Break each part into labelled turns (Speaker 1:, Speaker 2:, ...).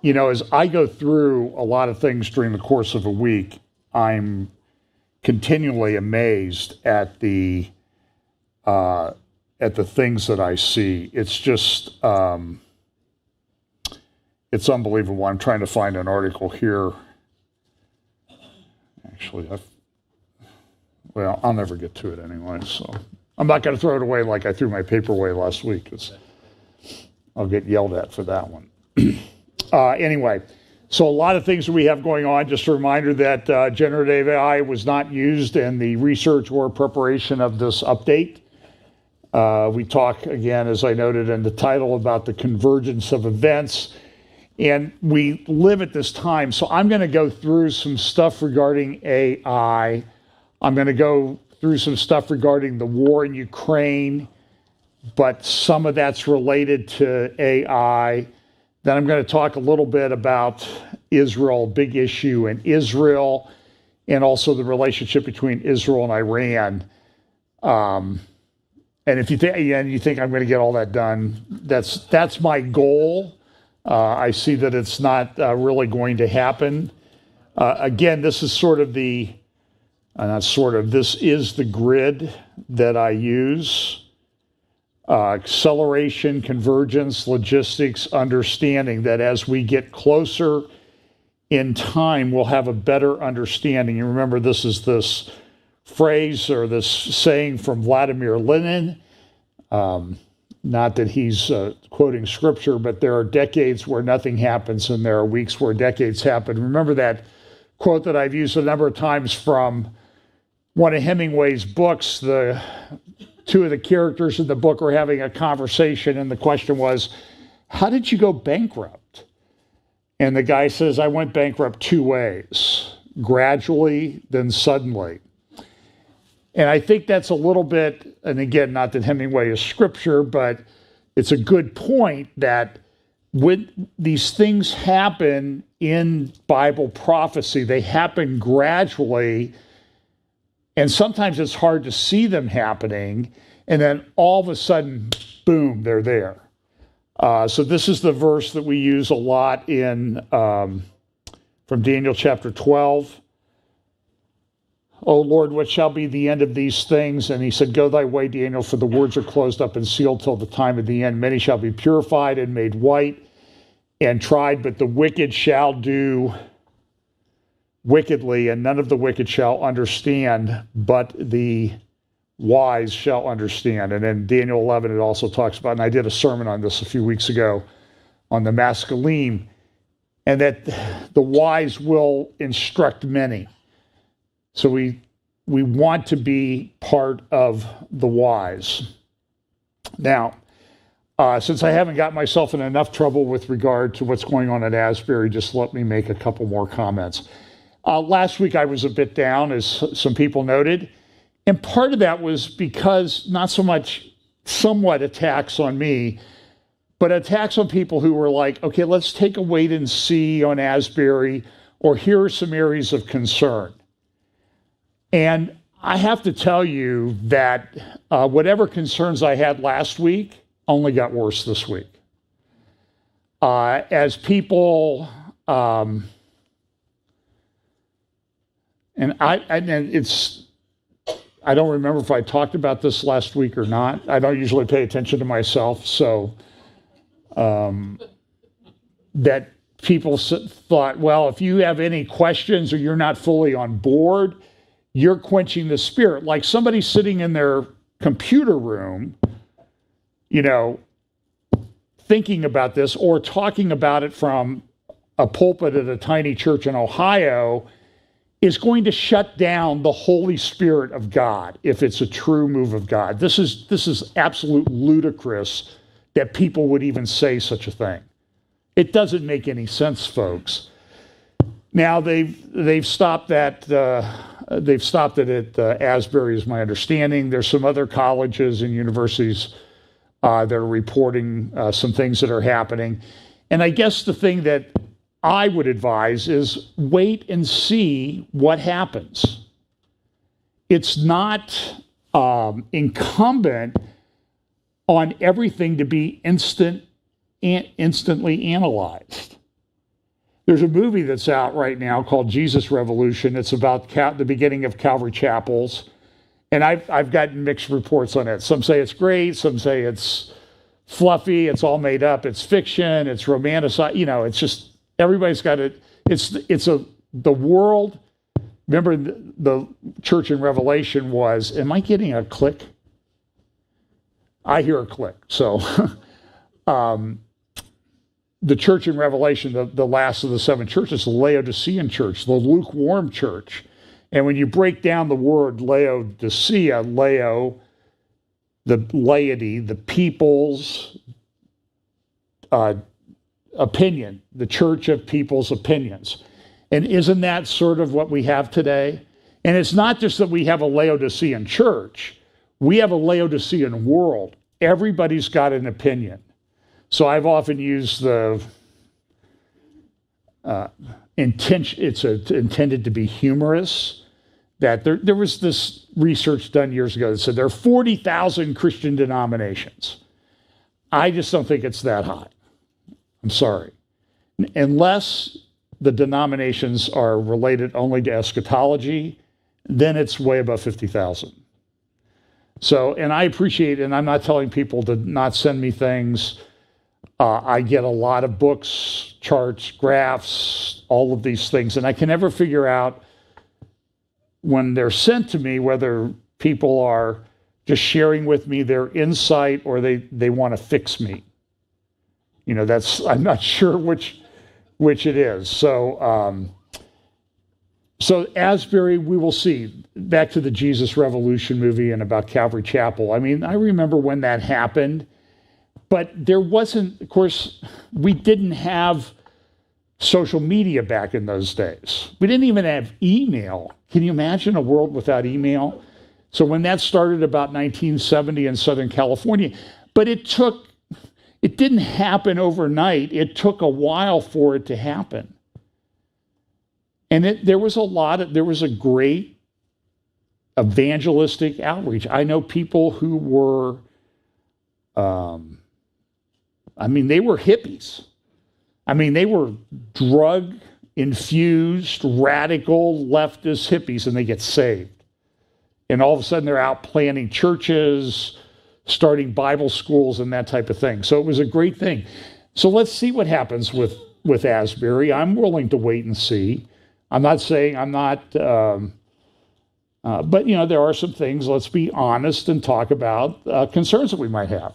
Speaker 1: as I go through a lot of things during the course of a week, I'm continually amazed at the things that I see. It's just, it's unbelievable. I'm trying to find an article here. Actually, I'll never get to it anyway, so I'm not going to throw it away like I threw my paper away last week, because I'll get yelled at for that one. Anyway, so a lot of things that we have going on. Just a reminder that generative AI was not used in the research or preparation of this update. We talk, again, as I noted in the title, about the convergence of events. And we live at this time. So I'm going to go through some stuff regarding AI. I'm going to go through some stuff regarding the war in Ukraine, but some of that's related to AI. Then I'm going to talk a little bit about Israel, big issue in Israel, and also the relationship between Israel and Iran. And if you think I'm going to get all that done, that's my goal. I see that it's not really going to happen. Again, this is sort of this is the grid that I use. Acceleration, convergence, logistics, understanding that as we get closer in time, we'll have a better understanding. And remember, this is this phrase or this saying from Vladimir Lenin. Not that he's quoting scripture, but there are decades where nothing happens and there are weeks where decades happen. Remember that quote that I've used a number of times from one of Hemingway's books. The two of the characters in the book were having a conversation, and the question was, how did you go bankrupt? And the guy says, I went bankrupt two ways: gradually, then suddenly. And I think that's a little bit, and again, not that Hemingway is scripture, but it's a good point that when these things happen in Bible prophecy, they happen gradually, and sometimes it's hard to see them happening, and then all of a sudden, boom, they're there. So this is the verse that we use a lot in from Daniel chapter 12. O Lord, what shall be the end of these things? And he said, go thy way, Daniel, for the words are closed up and sealed till the time of the end. Many shall be purified and made white and tried, but the wicked shall do wickedly, and none of the wicked shall understand, but the wise shall understand. And in Daniel 11, it also talks about, and I did a sermon on this a few weeks ago, on the masculine, and that the wise will instruct many. So we want to be part of the wise. Now, since I haven't got myself in enough trouble with regard to what's going on at Asbury, just let me make a couple more comments. Last week I was a bit down, as some people noted, and part of that was because not so much somewhat attacks on me, but attacks on people who were like, okay, let's take a wait and see on Asbury, or here are some areas of concern. And I have to tell you that whatever concerns I had last week only got worse this week. As people, and I don't remember if I talked about this last week or not. I don't usually pay attention to myself, so that people thought, well, if you have any questions or you're not fully on board, you're quenching the spirit. Like somebody sitting in their computer room, thinking about this or talking about it from a pulpit at a tiny church in Ohio is going to shut down the Holy Spirit of God if it's a true move of God. This is absolute ludicrous that people would even say such a thing. It doesn't make any sense, folks. Now they've stopped that. They've stopped it at Asbury, is my understanding. There's some other colleges and universities that are reporting some things that are happening. And I guess the thing that I would advise is wait and see what happens. It's not incumbent on everything to be instantly analyzed. There's a movie that's out right now called Jesus Revolution. It's about the beginning of Calvary chapels. And I've gotten mixed reports on it. Some say it's great. Some say it's fluffy. It's all made up. It's fiction. It's romanticized. You know, it's just, everybody's got it. The world. Remember the church in Revelation was, am I getting a click? I hear a click. So the church in Revelation, the last of the seven churches, the Laodicean church, the lukewarm church. And when you break down the word Laodicea, Leo, the laity, the people's opinion, the church of people's opinions. And isn't that sort of what we have today? And it's not just that we have a Laodicean church, we have a Laodicean world. Everybody's got an opinion. So I've often used the intention, it's intended to be humorous, that there was this research done years ago that said there are 40,000 Christian denominations. I just don't think it's that high. I'm sorry. Unless the denominations are related only to eschatology, then it's way above 50,000. So, and I appreciate, and I'm not telling people to not send me things. I get a lot of books, charts, graphs, all of these things, and I can never figure out when they're sent to me whether people are just sharing with me their insight or they want to fix me. You know, I'm not sure which it is. So Asbury, we will see. Back to the Jesus Revolution movie and about Calvary Chapel. I mean, I remember when that happened, but there wasn't, of course, we didn't have social media back in those days. We didn't even have email. Can you imagine a world without email? So when that started about 1970 in Southern California, but it didn't happen overnight. It took a while for it to happen. And there was a great evangelistic outreach. I know people who were, they were hippies. They were drug-infused, radical, leftist hippies, and they get saved. And all of a sudden they're out planting churches, starting Bible schools and that type of thing. So it was a great thing. So let's see what happens with Asbury. I'm willing to wait and see. I'm not saying I'm not, but there are some things, let's be honest and talk about concerns that we might have.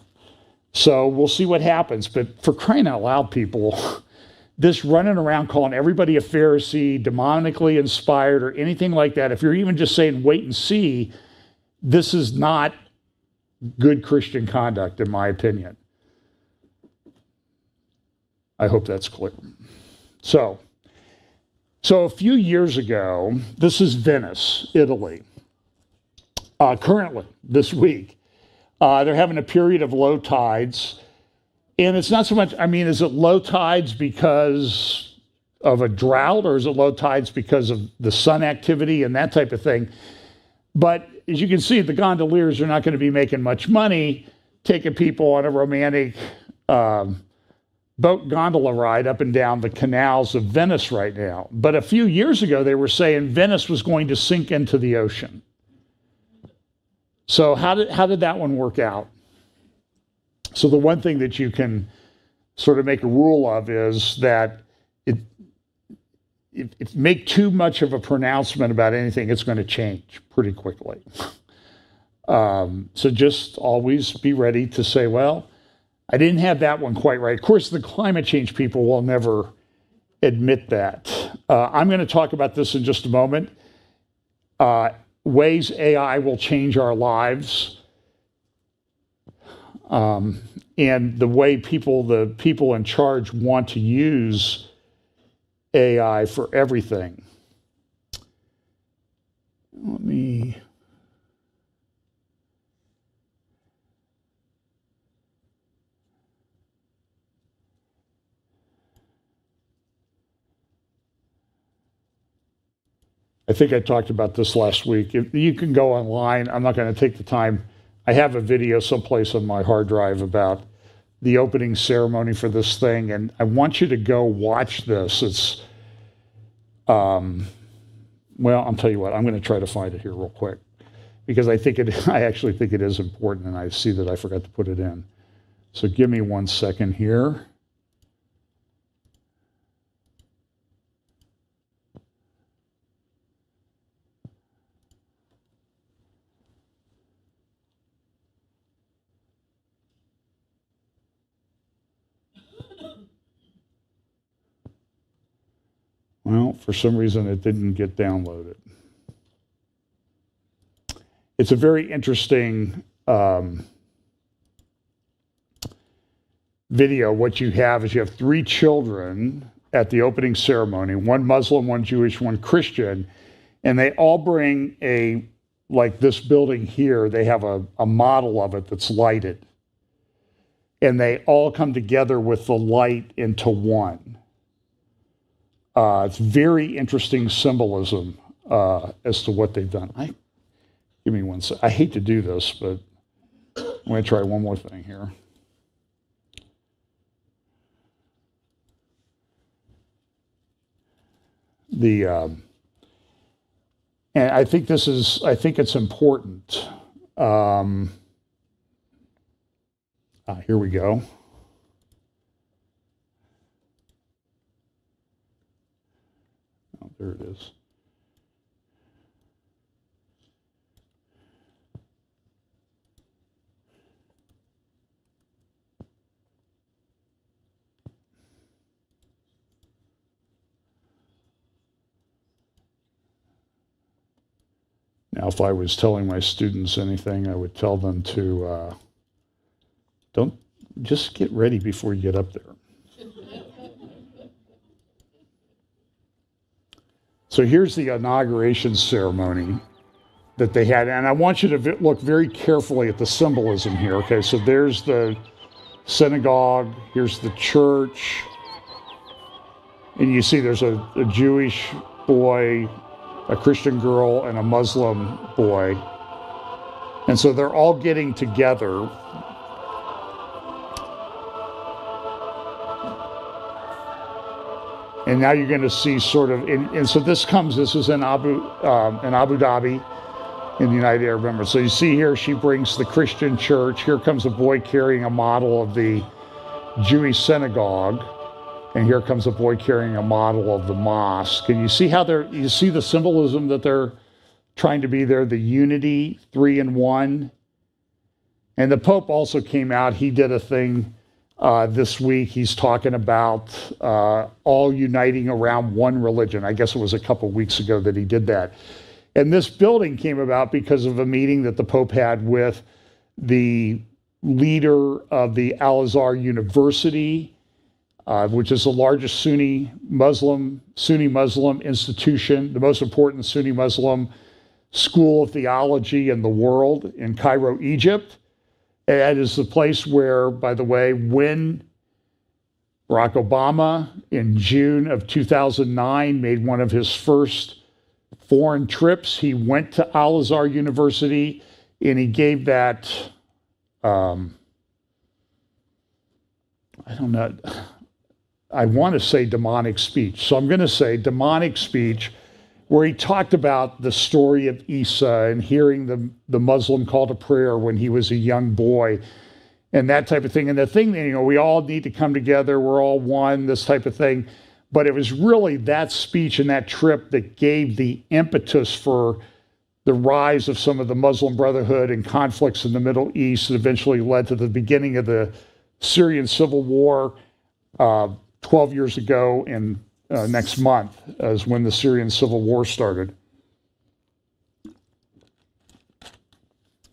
Speaker 1: So we'll see what happens. But for crying out loud, people, this running around calling everybody a Pharisee, demonically inspired, or anything like that, if you're even just saying wait and see, this is not good Christian conduct, in my opinion. I hope that's clear. So a few years ago, this is Venice, Italy. Currently, this week, they're having a period of low tides. And it's not so much, is it low tides because of a drought, or is it low tides because of the sun activity and that type of thing? But as you can see, the gondoliers are not going to be making much money taking people on a romantic boat gondola ride up and down the canals of Venice right now. But a few years ago, they were saying Venice was going to sink into the ocean. So how did that one work out? So the one thing that you can sort of make a rule of is that if you make too much of a pronouncement about anything, it's going to change pretty quickly. So just always be ready to say, well, I didn't have that one quite right. Of course, the climate change people will never admit that. I'm going to talk about this in just a moment. Ways AI will change our lives. And the way the people in charge want to use AI for everything. I think I talked about this last week. If you can go online. I'm not going to take the time. I have a video someplace on my hard drive about the opening ceremony for this thing, and I want you to go watch this. It's, well, I'll tell you what, I'm going to try to find it here real quick, because I actually think it is important, and I see that I forgot to put it in. So give me 1 second here. Well, for some reason it didn't get downloaded. It's a very interesting video. What you have is you have 3 children at the opening ceremony, 1 Muslim, 1 Jewish, 1 Christian, and they all bring like this building here, they have a model of it that's lighted. And they all come together with the light into one. It's very interesting symbolism as to what they've done. Give me 1 sec. I hate to do this, but I'm going to try one more thing here. And I think it's important. Here we go. Oh, there it is. Now, if I was telling my students anything, I would tell them to don't just get ready before you get up there. So here's the inauguration ceremony that they had, and I want you to look very carefully at the symbolism here. Okay, so there's the synagogue, here's the church, and you see there's a Jewish boy, a Christian girl, and a Muslim boy. And so they're all getting together. And now you're going to see sort of, and so this is in Abu Dhabi, in the United Arab Emirates. So you see here, she brings the Christian church. Here comes a boy carrying a model of the Jewish synagogue. And here comes a boy carrying a model of the mosque. And you see how you see the symbolism that they're trying to be there, the unity, 3 in 1. And the Pope also came out. He did a thing this week. He's talking about all uniting around one religion. I guess it was a couple of weeks ago that he did that. And this building came about because of a meeting that the Pope had with the leader of the Al-Azhar University, which is the largest Sunni Muslim institution, the most important Sunni Muslim school of theology in the world, in Cairo, Egypt. That is the place where, by the way, when Barack Obama in June of 2009 made one of his first foreign trips, he went to Al-Azhar University and he gave that, I don't know, I want to say demonic speech. So I'm going to say demonic speech, where he talked about the story of Isa and hearing the Muslim call to prayer when he was a young boy and that type of thing. And the thing that, we all need to come together. We're all one, this type of thing. But it was really that speech and that trip that gave the impetus for the rise of some of the Muslim Brotherhood and conflicts in the Middle East that eventually led to the beginning of the Syrian civil war 12 years ago, and next month is when the Syrian civil war started.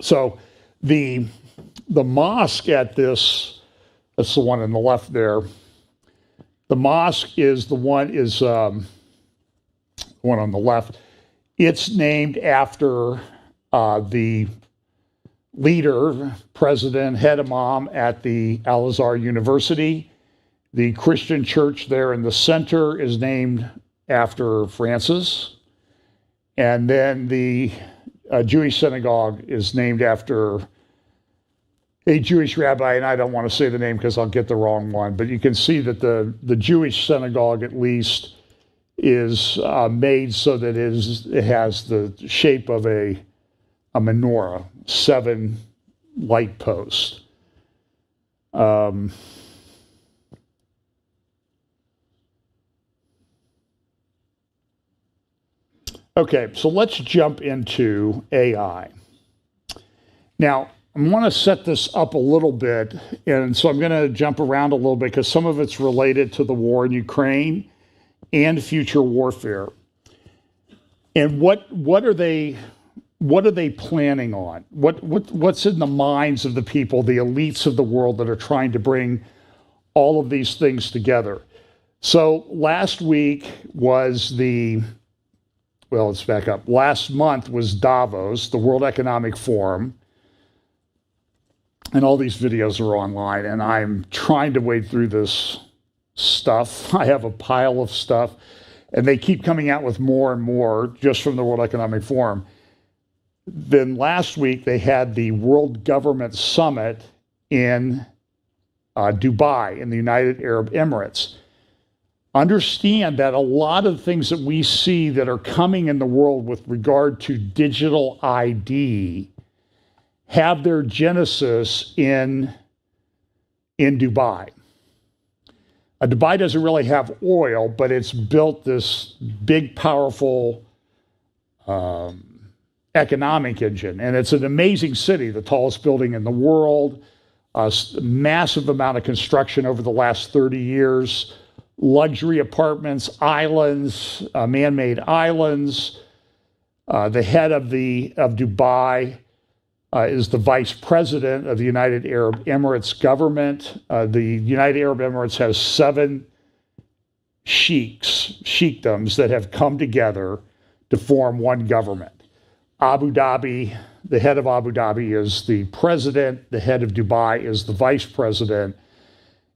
Speaker 1: So the mosque at this, that's the one on the left there. The mosque is the one on the left. It's named after the leader, president, head imam at the Al-Azhar University. The Christian church there in the center is named after Francis. And then the Jewish synagogue is named after a Jewish rabbi, and I don't want to say the name because I'll get the wrong one, but you can see that the Jewish synagogue at least is made so that it has the shape of a menorah, 7 light posts. Okay, so let's jump into AI. Now, I want to set this up a little bit, and so I'm going to jump around a little bit because some of it's related to the war in Ukraine and future warfare. And what are they planning on? What's in the minds of the people, the elites of the world that are trying to bring all of these things together? So last week was let's back up. Last month was Davos, the World Economic Forum. And all these videos are online, and I'm trying to wade through this stuff. I have a pile of stuff, and they keep coming out with more and more just from the World Economic Forum. Then last week, they had the World Government Summit in Dubai, in the United Arab Emirates. Understand that a lot of things that we see that are coming in the world with regard to digital ID have their genesis in Dubai. Dubai doesn't really have oil, but it's built this big, powerful economic engine. And it's an amazing city, the tallest building in the world, a massive amount of construction over the last 30 years, luxury apartments, islands, man-made islands. The head of Dubai is the vice president of the United Arab Emirates government. The United Arab Emirates has 7 sheikdoms that have come together to form one government. Abu Dhabi, the head of Abu Dhabi is the president, the head of Dubai is the vice president,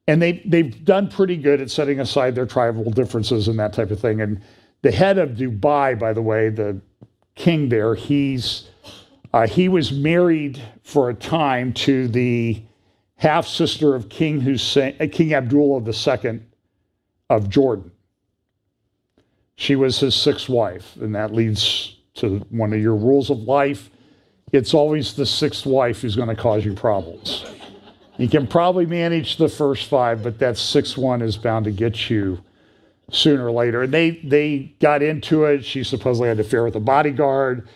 Speaker 1: and they've done pretty good at setting aside their tribal differences and that type of thing. And the head of Dubai, by the way, the king there, he was married for a time to the half-sister of King Abdullah II of Jordan. She was his 6th wife, and that leads to one of your rules of life. It's always the 6th wife who's going to cause you problems. You can probably manage the first 5, but that 6th one is bound to get you sooner or later. And they got into it. She supposedly had an affair with a bodyguard.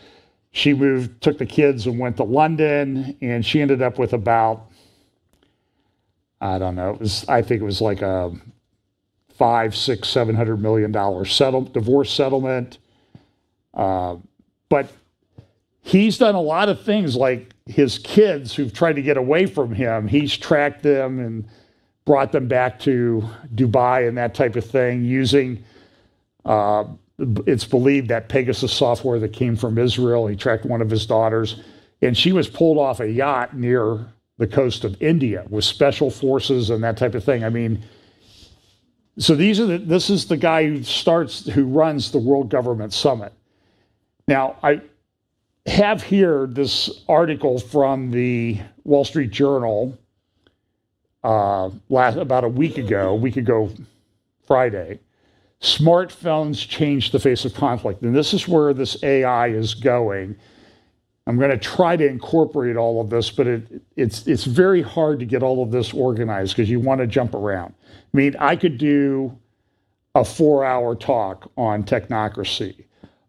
Speaker 1: She took the kids and went to London, and she ended up with about, I don't know, I think it was like a $500, $600, $700 million divorce settlement. But he's done a lot of things, like his kids who've tried to get away from him. He's tracked them and brought them back to Dubai and that type of thing using, it's believed that Pegasus software that came from Israel. He tracked one of his daughters, and she was pulled off a yacht near the coast of India with special forces and that type of thing. I mean, so this is the guy who runs the World Government Summit. Now, I have here this article from the Wall Street Journal about a week ago Friday. Smartphones change the face of conflict. And this is where this AI is going. I'm going to try to incorporate all of this, but it's very hard to get all of this organized because you want to jump around. I mean, I could do a 4-hour talk on technocracy,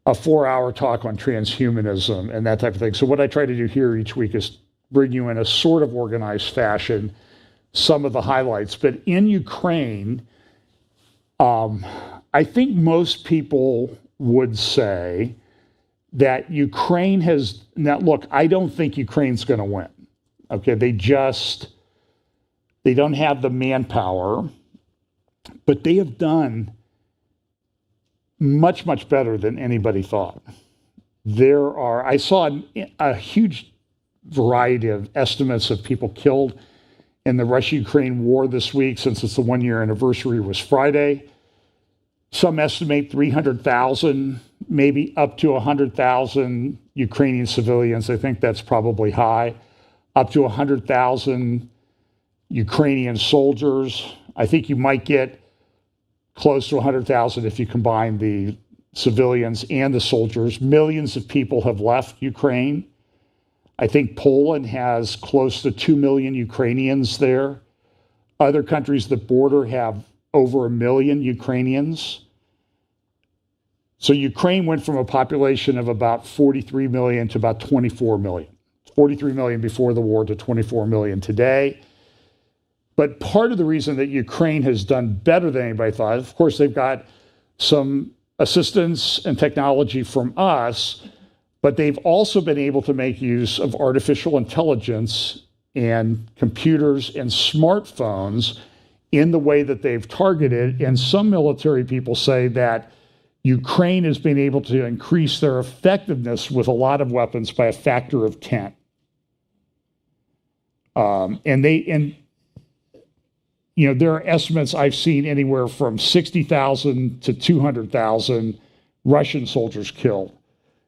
Speaker 1: a 4-hour talk on transhumanism and that type of thing. So what I try to do here each week is bring you in a sort of organized fashion some of the highlights. But in Ukraine, I think most people would say that Ukraine has, now look, I don't think Ukraine's going to win. Okay, they don't have the manpower, but they have done much, much better than anybody thought. I saw a huge variety of estimates of people killed in the Russia-Ukraine war this week, since it's the 1-year anniversary was Friday. Some estimate 300,000, maybe up to 100,000 Ukrainian civilians. I think that's probably high. up to 100,000 Ukrainian soldiers. I think you might get close to 100,000 if you combine the civilians and the soldiers. Millions of people have left Ukraine. I think Poland has close to 2 million Ukrainians there. Other countries that border have over 1 million Ukrainians. So Ukraine went from a population of about 43 million to about 24 million. 43 million before the war to 24 million today. But part of the reason that Ukraine has done better than anybody thought, of course, they've got some assistance and technology from us, but they've also been able to make use of artificial intelligence and computers and smartphones in the way that they've targeted. And some military people say that Ukraine has been able to increase their effectiveness with a lot of weapons by a factor of 10. There are estimates I've seen anywhere from 60,000 to 200,000 Russian soldiers killed.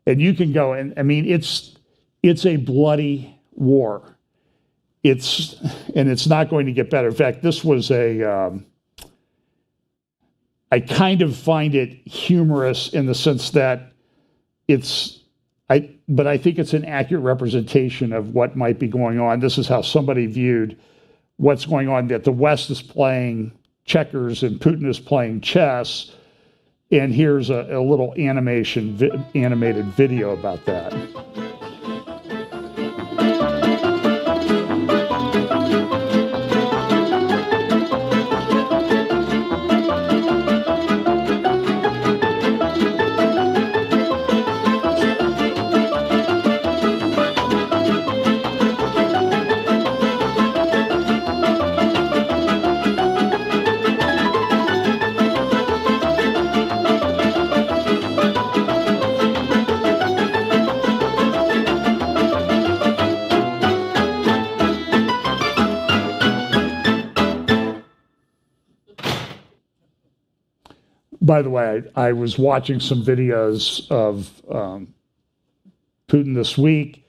Speaker 1: And you can go, and I mean, it's a bloody war. It's not going to get better. In fact, this was I kind of find it humorous in the sense that but I think it's an accurate representation of what might be going on. This is how somebody viewed what's going on, that the West is playing checkers and Putin is playing chess. And here's a little animated video about that. By the way, I was watching some videos of Putin this week,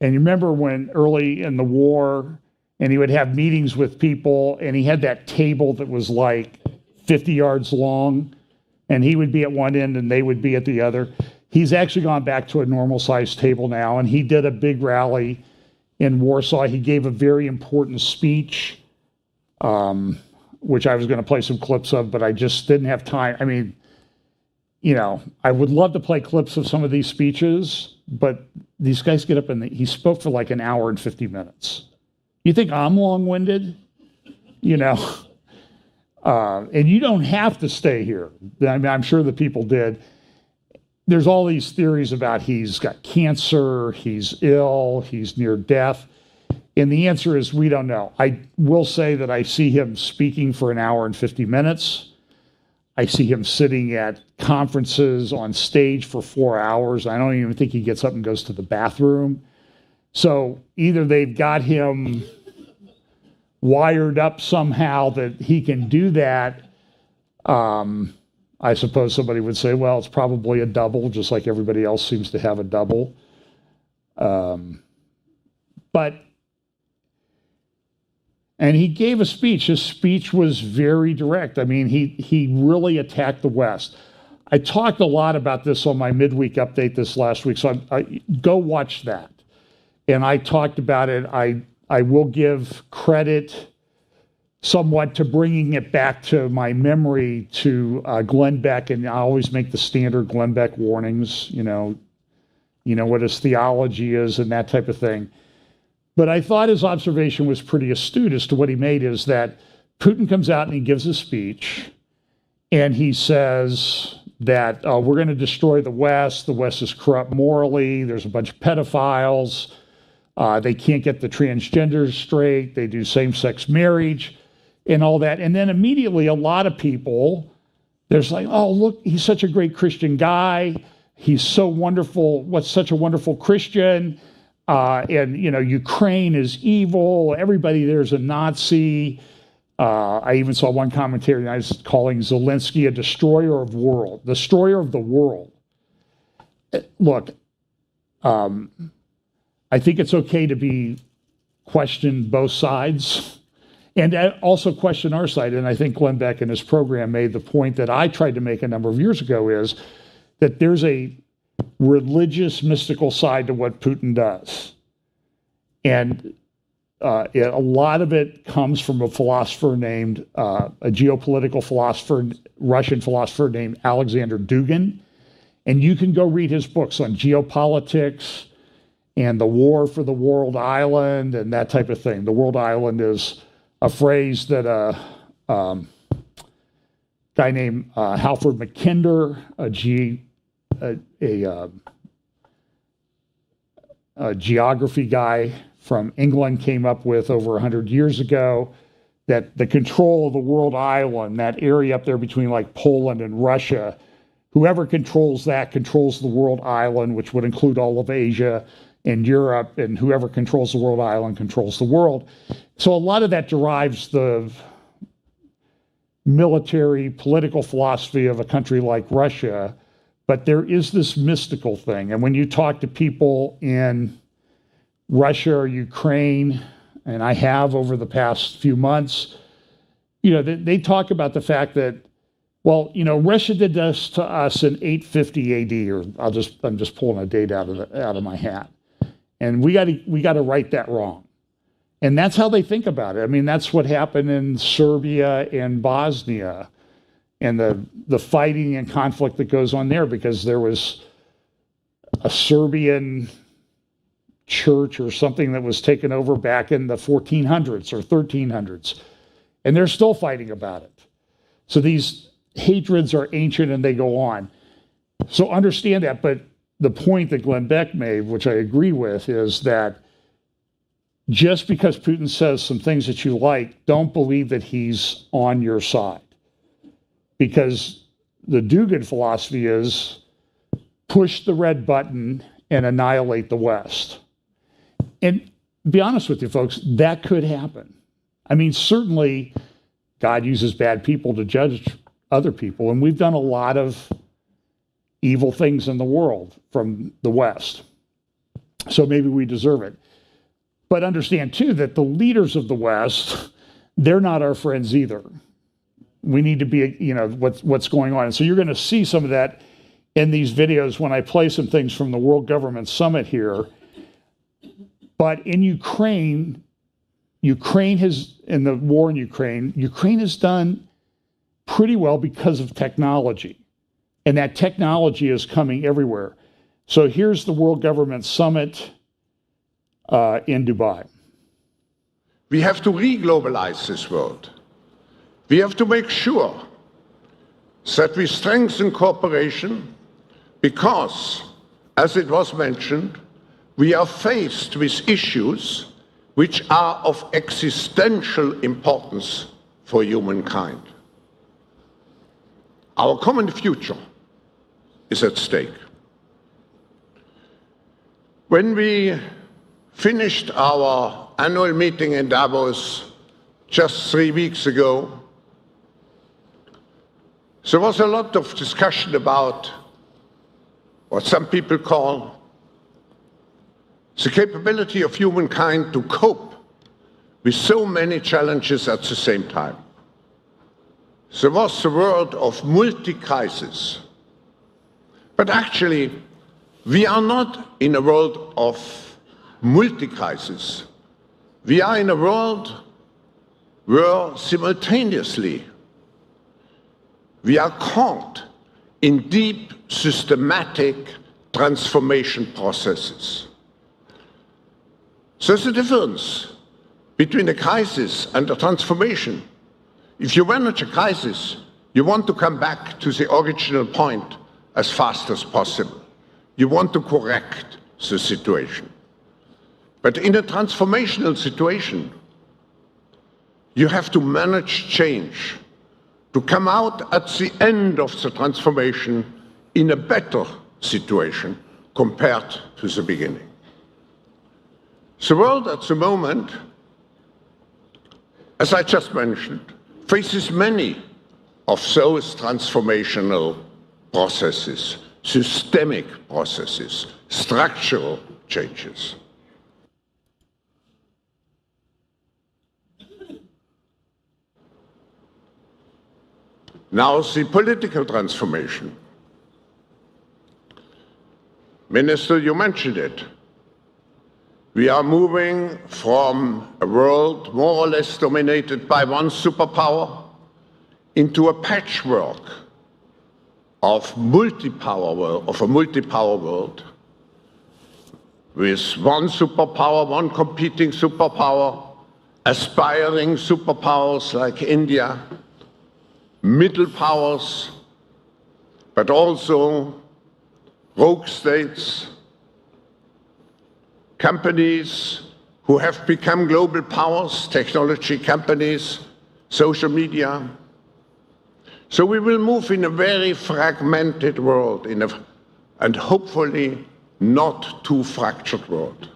Speaker 1: and you remember when early in the war, and he would have meetings with people, and he had that table that was like 50 yards long, and he would be at one end and they would be at the other. He's actually gone back to a normal-sized table now, and he did a big rally in Warsaw. He gave a very important speech, which I was going to play some clips of, but I just didn't have time. I mean, I would love to play clips of some of these speeches, but these guys get up and he spoke for like an hour and 50 minutes. You think I'm long-winded? And you don't have to stay here. I mean, I'm sure the people did. There's all these theories about he's got cancer, he's ill, he's near death. And the answer is we don't know. I will say that I see him speaking for an hour and 50 minutes. I see him sitting at conferences on stage for 4 hours. I don't even think he gets up and goes to the bathroom. So either they've got him wired up somehow that he can do that. I suppose somebody would say, well, it's probably a double, just like everybody else seems to have a double. And he gave a speech. His speech was very direct. I mean, he really attacked the West. I talked a lot about this on my midweek update this last week, so I go watch that. And I talked about it. I will give credit somewhat to bringing it back to my memory to Glenn Beck, and I always make the standard Glenn Beck warnings, you know what his theology is and that type of thing. But I thought his observation was pretty astute as to what he made, is that Putin comes out and he gives a speech, and he says that we're going to destroy the West is corrupt morally, there's a bunch of pedophiles, they can't get the transgenders straight, they do same-sex marriage, and all that. And then immediately a lot of people, there's like, oh, look, he's such a great Christian guy, he's so wonderful, such a wonderful Christian. And Ukraine is evil. Everybody there's a Nazi. I even saw one commentary I was calling Zelensky a destroyer of the world. Look, I think it's okay to be question both sides and also question our side. And I think Glenn Beck in his program made the point that I tried to make a number of years ago, is that there's a religious, mystical side to what Putin does. And a lot of it comes from a philosopher named, a geopolitical philosopher, Russian philosopher named Alexander Dugin. And you can go read his books on geopolitics and the war for the world island and that type of thing. The world island is a phrase that a guy named Halford Mackinder, a geography guy from England, came up with over 100 years ago, that the control of the world island, that area up there between like Poland and Russia, whoever controls that controls the world island, which would include all of Asia and Europe, and whoever controls the world island controls the world. So a lot of that derives the military, political philosophy of a country like Russia, but there is this mystical thing. And when you talk to people in Russia or Ukraine, and I have over the past few months, they talk about the fact that, well, Russia did this to us in 850 AD, or I'm just pulling a date out of my hat, and we got to right that wrong. And that's how they think about it. I mean, that's what happened in Serbia and Bosnia, and the fighting and conflict that goes on there, because there was a Serbian church or something that was taken over back in the 1400s or 1300s, and they're still fighting about it. So these hatreds are ancient and they go on. So understand that. But the point that Glenn Beck made, which I agree with, is that just because Putin says some things that you like, don't believe that he's on your side. Because the Dugin philosophy is push the red button and annihilate the West. And be honest with you, folks, that could happen. I mean, certainly God uses bad people to judge other people, and we've done a lot of evil things in the world from the West. So maybe we deserve it. But understand, too, that the leaders of the West, they're not our friends either. We need to be, what's going on. And so you're going to see some of that in these videos when I play some things from the World Government Summit here. But in Ukraine has, in the war in Ukraine has done pretty well because of technology. And that technology is coming everywhere. So here's the World Government Summit in Dubai.
Speaker 2: We have to re-globalize this world. We have to make sure that we strengthen cooperation because, as it was mentioned, we are faced with issues which are of existential importance for humankind. Our common future is at stake. When we finished our annual meeting in Davos just 3 weeks ago, there was a lot of discussion about what some people call the capability of humankind to cope with so many challenges at the same time. There was the word of multi-crisis. But actually, we are not in a world of multi-crisis. We are in a world where simultaneously we are caught in deep, systematic transformation processes. There's a difference between a crisis and a transformation. If you manage a crisis, you want to come back to the original point as fast as possible. You want to correct the situation. But in a transformational situation, you have to manage change, to come out at the end of the transformation in a better situation compared to the beginning. The world at the moment, as I just mentioned, faces many of those transformational processes, systemic processes, structural changes. Now the political transformation. Minister, you mentioned it. We are moving from a world more or less dominated by one superpower into a patchwork of a multi-power world, with one superpower, one competing superpower, aspiring superpowers like India, middle powers, but also rogue states, companies who have become global powers, technology companies, social media. So we will move in a very fragmented world, and hopefully not too fractured world,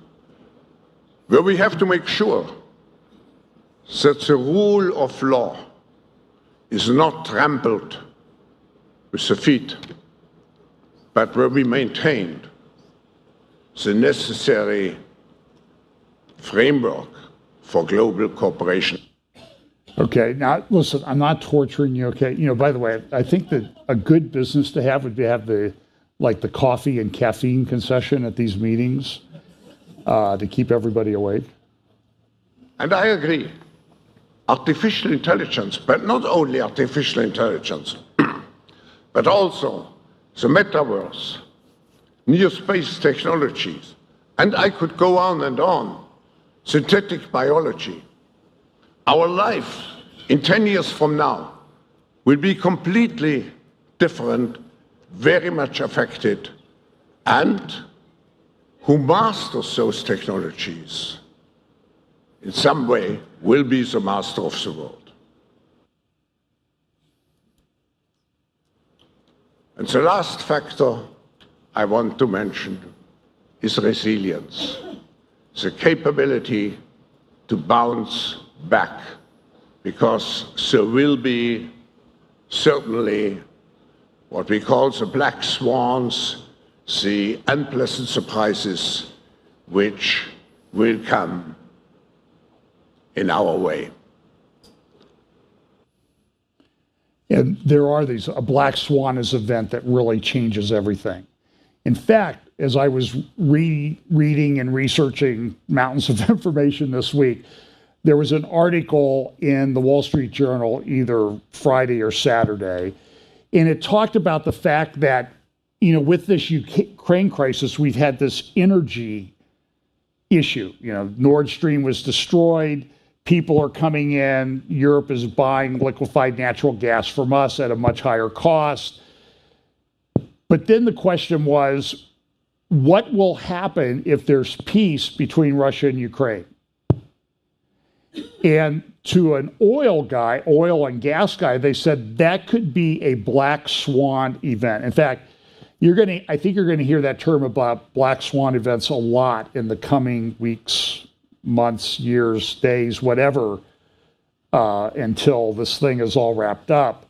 Speaker 2: where we have to make sure that the rule of law is not trampled with the feet, but where we maintain the necessary framework for global cooperation.
Speaker 1: Okay, now listen, I'm not torturing you, okay? You know, by the way, I think that a good business to have would be have the coffee and caffeine concession at these meetings to keep everybody awake.
Speaker 2: And I agree. Artificial intelligence, but not only artificial intelligence, but also the metaverse, new space technologies, and I could go on and on, synthetic biology. Our life in 10 years from now will be completely different, very much affected, and who masters those technologies in some way will be the master of the world. And the last factor I want to mention is resilience, the capability to bounce back, because there will be certainly what we call the black swans, the unpleasant surprises which will come in our way.
Speaker 1: And there are these, a black swan is an event that really changes everything. In fact, as I was reading and researching mountains of information this week, there was an article in the Wall Street Journal either Friday or Saturday, and it talked about the fact that, you know, with this Ukraine crisis, we've had this energy issue. You know, Nord Stream was destroyed. People are coming in. Europe is buying liquefied natural gas from us at a much higher cost. But then the question was, what will happen if there's peace between Russia and Ukraine? And to an oil and gas guy, they said that could be a black swan event. In fact, I think you're going to hear that term about black swan events a lot in the coming weeks, months, years, days, whatever, until this thing is all wrapped up.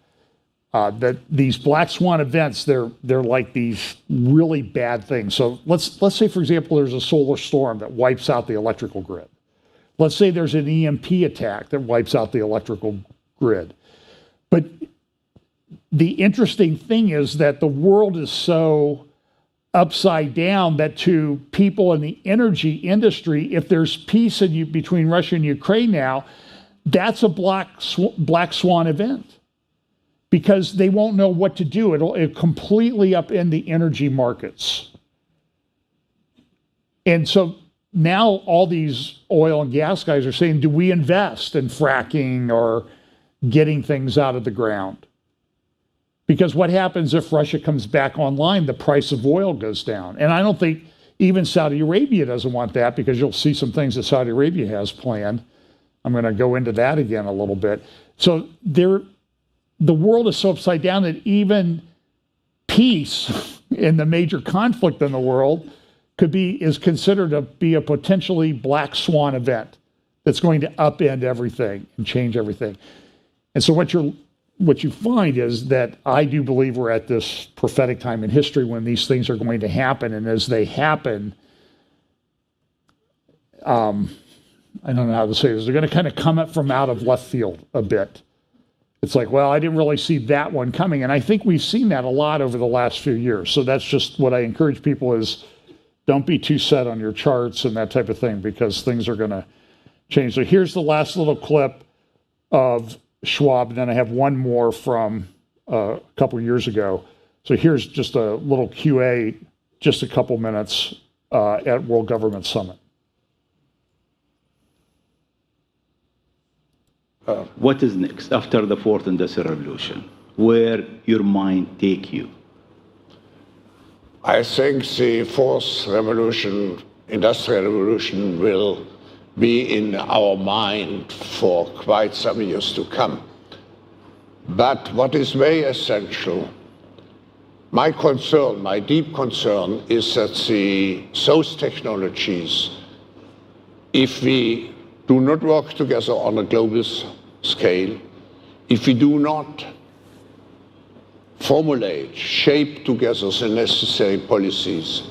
Speaker 1: That these black swan events, they're like these really bad things. So let's say, for example, there's a solar storm that wipes out the electrical grid. Let's say there's an EMP attack that wipes out the electrical grid. But the interesting thing is that the world is so upside down that to people in the energy industry, if there's peace between Russia and Ukraine now, that's a black swan event, because they won't know what to do. It'll completely upend the energy markets. And so now all these oil and gas guys are saying, do we invest in fracking or getting things out of the ground? Because what happens if Russia comes back online? The price of oil goes down. And I don't think even Saudi Arabia doesn't want that, because you'll see some things that Saudi Arabia has planned. I'm going to go into that again a little bit. So the world is so upside down that even peace in the major conflict in the world is considered to be a potentially black swan event that's going to upend everything and change everything. And so what you find is that I do believe we're at this prophetic time in history when these things are going to happen. And as they happen, I don't know how to say this, they're going to kind of come up from out of left field a bit. it's like, well, I didn't really see that one coming. And I think we've seen that a lot over the last few years. So that's just what I encourage people is don't be too set on your charts and that type of thing, because things are going to change. So here's the last little clip of Schwab. And then I have one more from a couple of years ago. So here's just a little QA, just a couple minutes at World Government Summit.
Speaker 3: What is next after the fourth industrial revolution? Where your mind take you?
Speaker 2: I think the fourth revolution, industrial revolution, will be in our mind for quite some years to come. But what is very essential, my concern, my deep concern, is that those technologies, if we do not work together on a global scale, if we do not formulate, shape together the necessary policies,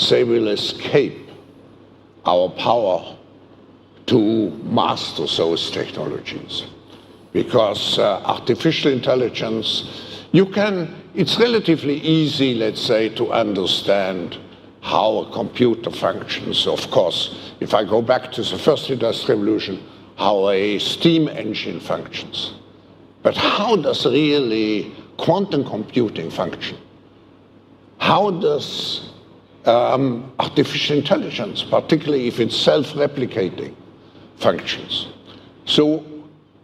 Speaker 2: they will escape our power to master those technologies. Because artificial intelligence, it's relatively easy, let's say, to understand how a computer functions. Of course, if I go back to the first industrial revolution, how a steam engine functions. But how does really quantum computing function? How does artificial intelligence, particularly if it's self-replicating, functions? So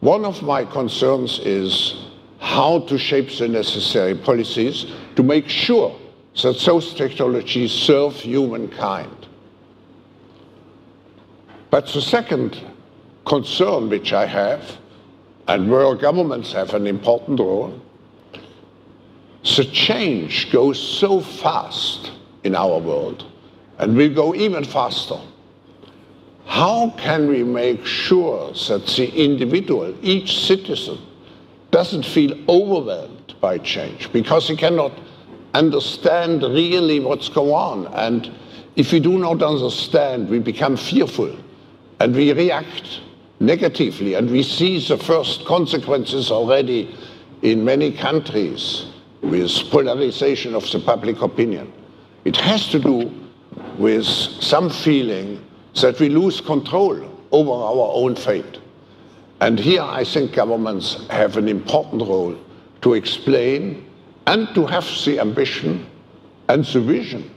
Speaker 2: one of my concerns is how to shape the necessary policies to make sure that those technologies serve humankind. But the second concern which I have, and world governments have an important role, the change goes so fast in our world, and will go even faster. How can we make sure that the individual, each citizen, doesn't feel overwhelmed by change, because he cannot understand really what's going on? And if we do not understand, we become fearful and we react negatively, and we see the first consequences already in many countries with polarization of the public opinion. It has to do with some feeling that we lose control over our own fate. And here I think governments have an important role to explain and to have the ambition and the vision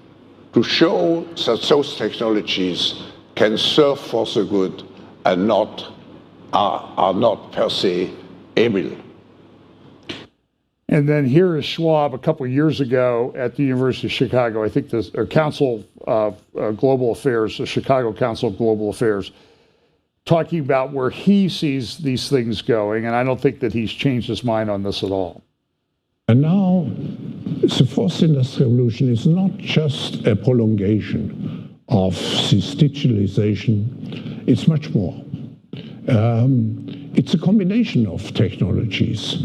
Speaker 2: to show that those technologies can serve for the good and are not per se evil.
Speaker 1: And then here is Schwab a couple of years ago at the University of Chicago, I think the Council of Global Affairs, the Chicago Council of Global Affairs, talking about where he sees these things going. And I don't think that he's changed his mind on this at all.
Speaker 4: And now the fourth industrial revolution is not just a prolongation of this digitalization, it's much more. It's a combination of technologies.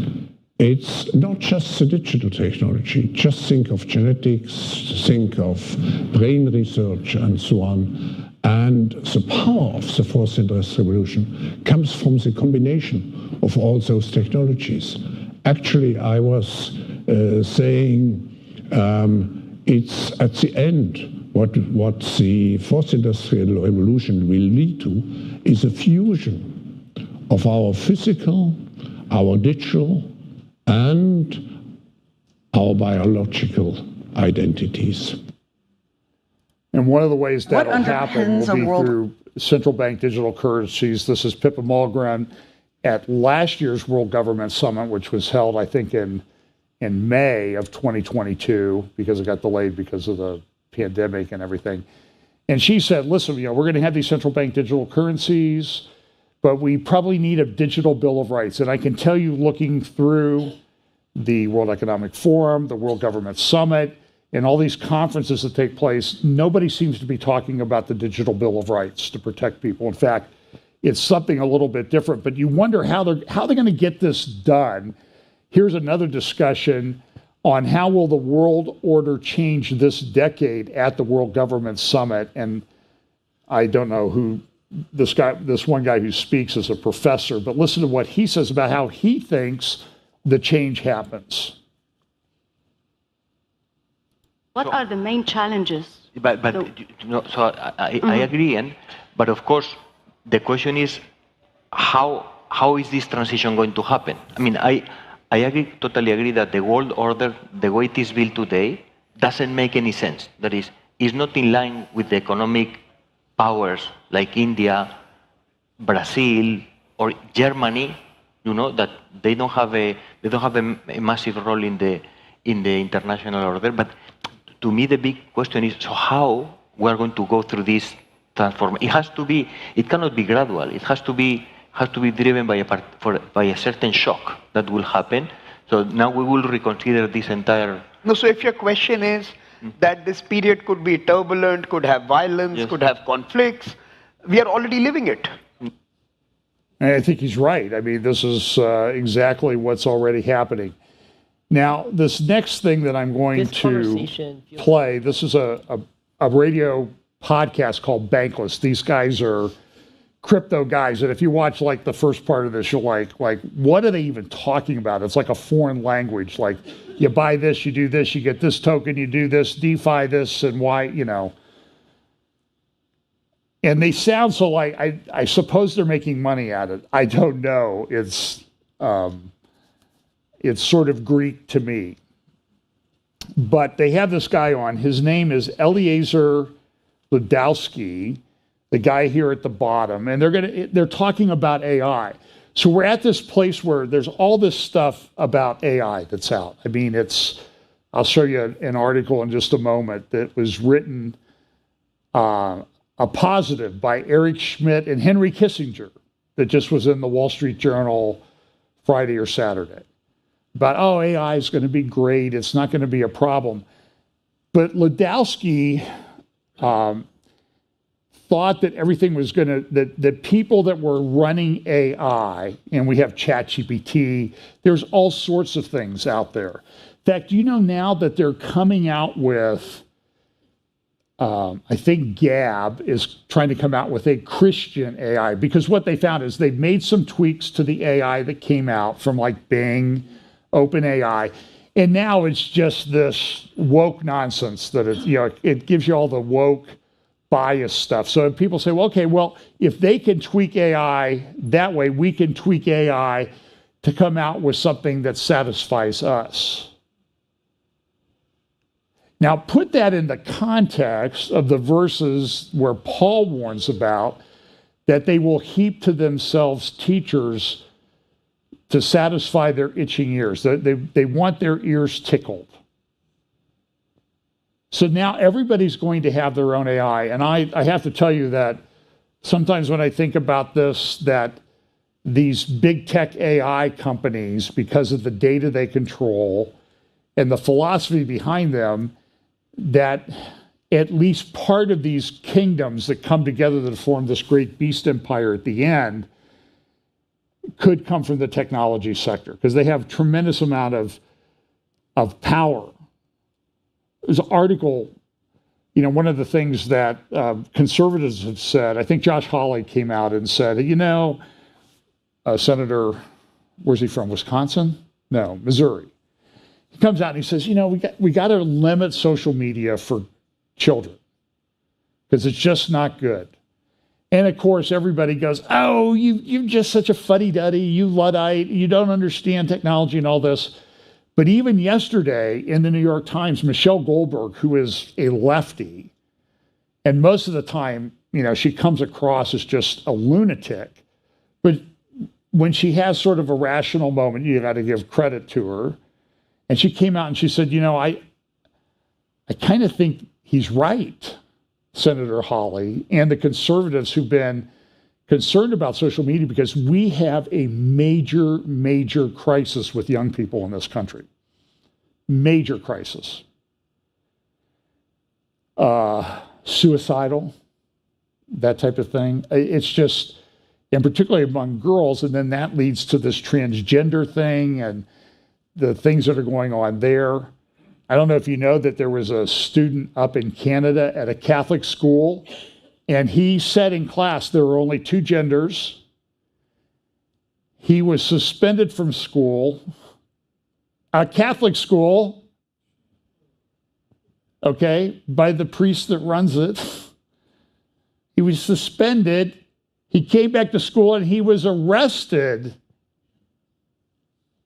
Speaker 4: It's not just the digital technology. Just think of genetics, think of brain research, and so on. And the power of the fourth industrial revolution comes from the combination of all those technologies. Actually, I was saying it's at the end what the fourth industrial revolution will lead to is a fusion of our physical, our digital, and our biological identities.
Speaker 1: And one of the ways that'll happen will be through central bank digital currencies. This is Pippa Malmgren at last year's World Government Summit, which was held, I think, in May of 2022, because it got delayed because of the pandemic and everything. And she said, listen, we're going to have these central bank digital currencies, but we probably need a digital Bill of Rights. And I can tell you, looking through the World Economic Forum, the World Government Summit, and all these conferences that take place, nobody seems to be talking about the digital Bill of Rights to protect people. In fact, it's something a little bit different, but you wonder how they're going to get this done. Here's another discussion on how will the world order change this decade at the World Government Summit. And I don't know who this one guy who speaks as a professor, but listen to what he says about how he thinks the change happens.
Speaker 5: What are the main challenges?
Speaker 6: But I agree, but of course the question is how is this transition going to happen? I mean, I totally agree that the world order, the way it is built today, doesn't make any sense. That is not in line with the economic powers like India, Brazil, or Germany. You know that they don't have a massive role in the international order. But to me, the big question is: so how we are going to go through this transformation? It has to be. It cannot be gradual. It has to be driven by a certain shock that will happen. So now we will reconsider this entire.
Speaker 7: No. So if your question is that this period could be turbulent, could have violence,
Speaker 6: Yes.
Speaker 7: could have conflicts, we are already living it.
Speaker 1: And I think he's right. I mean, this is exactly what's already happening. Now, this next thing that I'm going to play, this is a radio podcast called Bankless. These guys are crypto guys, and if you watch like the first part of this, you're like, what are they even talking about? It's like a foreign language. Like, you buy this, you do this, you get this token, you do this, DeFi this, and why, you know. And they sound so like, I suppose they're making money at it. I don't know. It's sort of Greek to me. But they have this guy on. His name is Eliezer Ludowski, the guy here at the bottom, and they're talking about AI. So we're at this place where there's all this stuff about AI that's out. I mean, I'll show you an article in just a moment that was written a positive by Eric Schmidt and Henry Kissinger that just was in the Wall Street Journal Friday or Saturday about, AI is going to be great. It's not going to be a problem. But Ludowski thought that everything was going to, that people that were running AI, and we have ChatGPT, there's all sorts of things out there. In fact, you know now that they're coming out with, I think Gab is trying to come out with a Christian AI, because what they found is they've made some tweaks to the AI that came out from like Bing, OpenAI, and now it's just this woke nonsense that it gives you all the woke bias stuff. So people say, if they can tweak AI that way, we can tweak AI to come out with something that satisfies us. Now, put that in the context of the verses where Paul warns about that they will heap to themselves teachers to satisfy their itching ears. They want their ears tickled. So now everybody's going to have their own AI. And I have to tell you that sometimes when I think about this, that these big tech AI companies, because of the data they control and the philosophy behind them, that at least part of these kingdoms that come together to form this great beast empire at the end could come from the technology sector, because they have tremendous amount of power. There's an article, one of the things that conservatives have said, I think Josh Hawley came out and said, Senator, where's he from, Wisconsin? No, Missouri. He comes out and he says, we got to limit social media for children because it's just not good. And of course, everybody goes, you're just such a fuddy-duddy, you Luddite, you don't understand technology and all this. But even yesterday in the New York Times, Michelle Goldberg, who is a lefty, and most of the time, she comes across as just a lunatic. But when she has sort of a rational moment, you got to give credit to her. And she came out and she said, I kind of think he's right, Senator Hawley, and the conservatives who've been concerned about social media, because we have a major, major crisis with young people in this country. Major crisis. Suicidal, that type of thing. It's just, and particularly among girls, and then that leads to this transgender thing and the things that are going on there. I don't know if you know that there was a student up in Canada at a Catholic school And he said in class there were only two genders. He was suspended from school, a Catholic school, okay, by the priest that runs it. He was suspended. He came back to school and he was arrested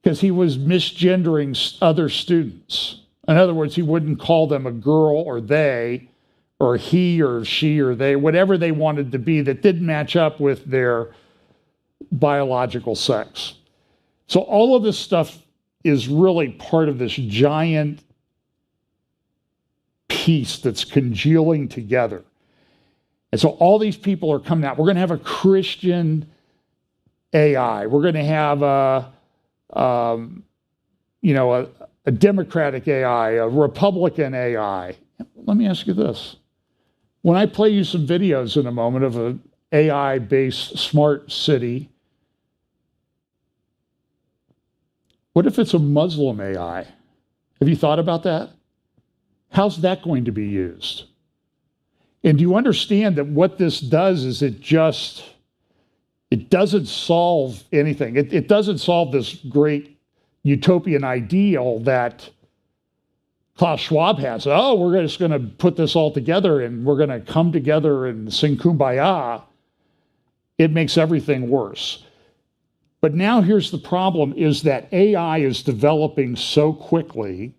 Speaker 1: because he was misgendering other students. In other words, he wouldn't call them a girl or they or he or she or they, whatever they wanted to be that didn't match up with their biological sex. So all of this stuff is really part of this giant piece that's congealing together. And so all these people are coming out. We're going to have a Christian AI. We're going to have a Democratic AI, a Republican AI. Let me ask you this. When I play you some videos in a moment of an AI-based smart city, what if it's a Muslim AI? Have you thought about that? How's that going to be used? And do you understand that what this does is it doesn't solve anything. It doesn't solve this great utopian ideal that Klaus Schwab has. Oh, we're just going to put this all together and we're going to come together and sing Kumbaya. It makes everything worse. But now here's the problem, is that AI is developing so quickly.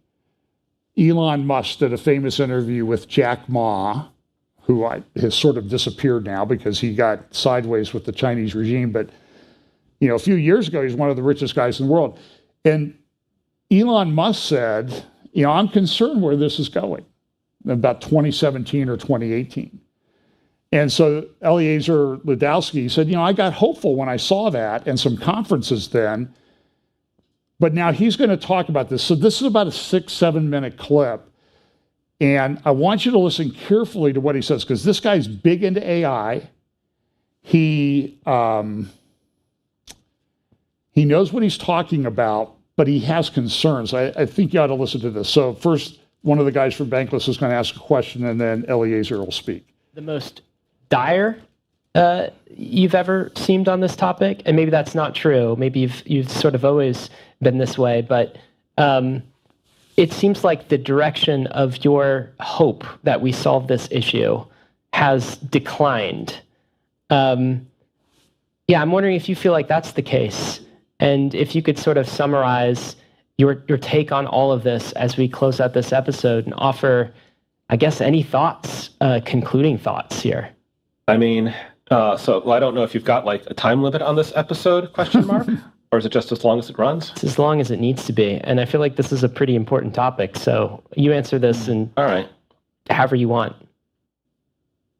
Speaker 1: Elon Musk did a famous interview with Jack Ma, who has sort of disappeared now because he got sideways with the Chinese regime. But, a few years ago, he's one of the richest guys in the world. And Elon Musk said, I'm concerned where this is going, about 2017 or 2018. And so Eliezer Ludowski said, I got hopeful when I saw that and some conferences then, but now he's going to talk about this. So this is about a 6-7 minute clip. And I want you to listen carefully to what he says, because this guy's big into AI. He knows what he's talking about, but he has concerns. I think you ought to listen to this. So first, one of the guys from Bankless is going to ask a question, and then Eliezer will speak.
Speaker 8: The most dire you've ever seemed on this topic, and maybe that's not true. Maybe you've sort of always been this way, but it seems like the direction of your hope that we solve this issue has declined. I'm wondering if you feel like that's the case, and if you could sort of summarize your take on all of this as we close out this episode and offer, I guess, any thoughts, concluding thoughts here.
Speaker 9: I mean, so I don't know if you've got like a time limit on this episode, question mark, or is it just as long as it runs?
Speaker 8: It's as long as it needs to be. And I feel like this is a pretty important topic. So you answer this and
Speaker 9: all right,
Speaker 8: however you want.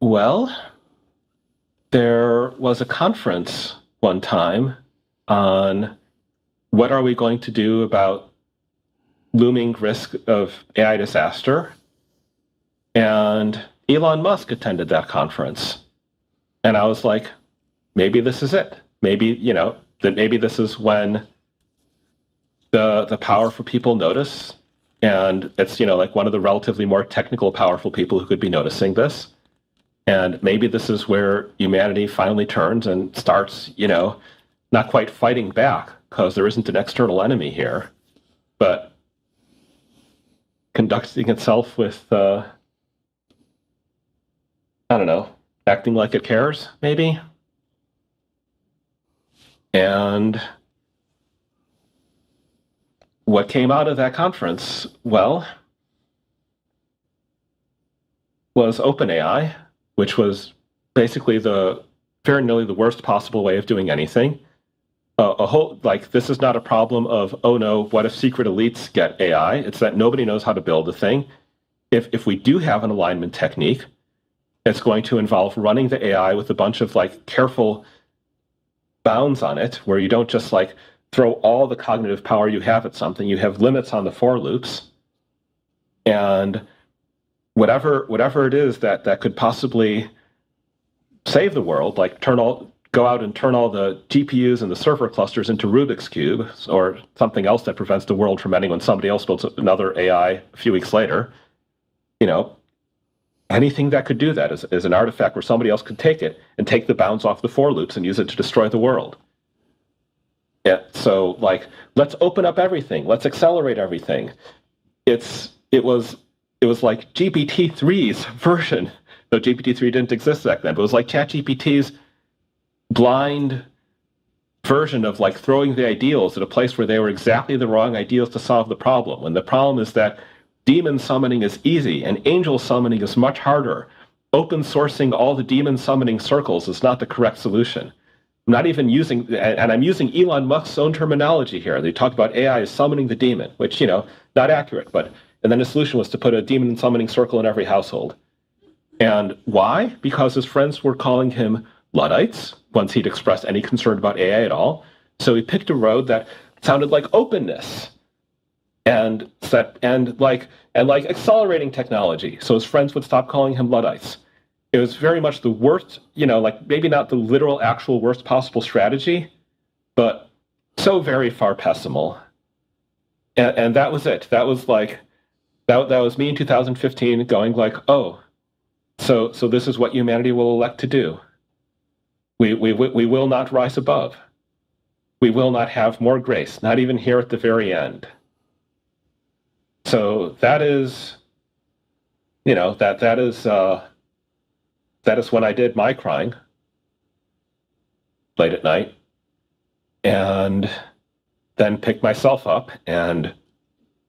Speaker 9: Well, there was a conference one time on what are we going to do about looming risk of AI disaster. And Elon Musk attended that conference. And I was like, maybe this is it. Maybe, that maybe this is when the powerful people notice. And it's, like one of the relatively more technical, powerful people who could be noticing this. And maybe this is where humanity finally turns and starts, not quite fighting back because there isn't an external enemy here, but conducting itself with, acting like it cares, maybe. And what came out of that conference, was OpenAI, which was basically very nearly the worst possible way of doing anything. This is not a problem of, oh no, what if secret elites get AI? It's that nobody knows how to build a thing. If we do have an alignment technique, it's going to involve running the AI with a bunch of careful bounds on it, where you don't just throw all the cognitive power you have at something. You have limits on the for loops, and whatever it is that could possibly save the world, go out and turn all the GPUs and the server clusters into Rubik's cubes or something else that prevents the world from ending when somebody else builds another AI a few weeks later. anything that could do that is an artifact where somebody else could take it and take the bounds off the for loops and use it to destroy the world. Yeah, so like, let's open up everything. Let's accelerate everything. It was like GPT-3's version, though GPT-3 didn't exist back then, but it was like ChatGPT's blind version of like throwing the ideals at a place where they were exactly the wrong ideals to solve the problem. When the problem is that demon summoning is easy and angel summoning is much harder. Open sourcing all the demon summoning circles is not the correct solution. I'm not even using, and I'm using Elon Musk's own terminology here. They talk about AI as summoning the demon, which, not accurate, and then the solution was to put a demon summoning circle in every household. And why? Because his friends were calling him Luddites once he'd expressed any concern about AI at all. So he picked a road that sounded like openness and accelerating technology. So his friends would stop calling him Luddites. It was very much the worst, maybe not the literal actual worst possible strategy, but so very far pessimal. And that was it. That was like, that was me in 2015 going like, oh, so this is what humanity will elect to do. We will not rise above. We will not have more grace, not even here at the very end. So that is, that is when I did my crying late at night, and then picked myself up and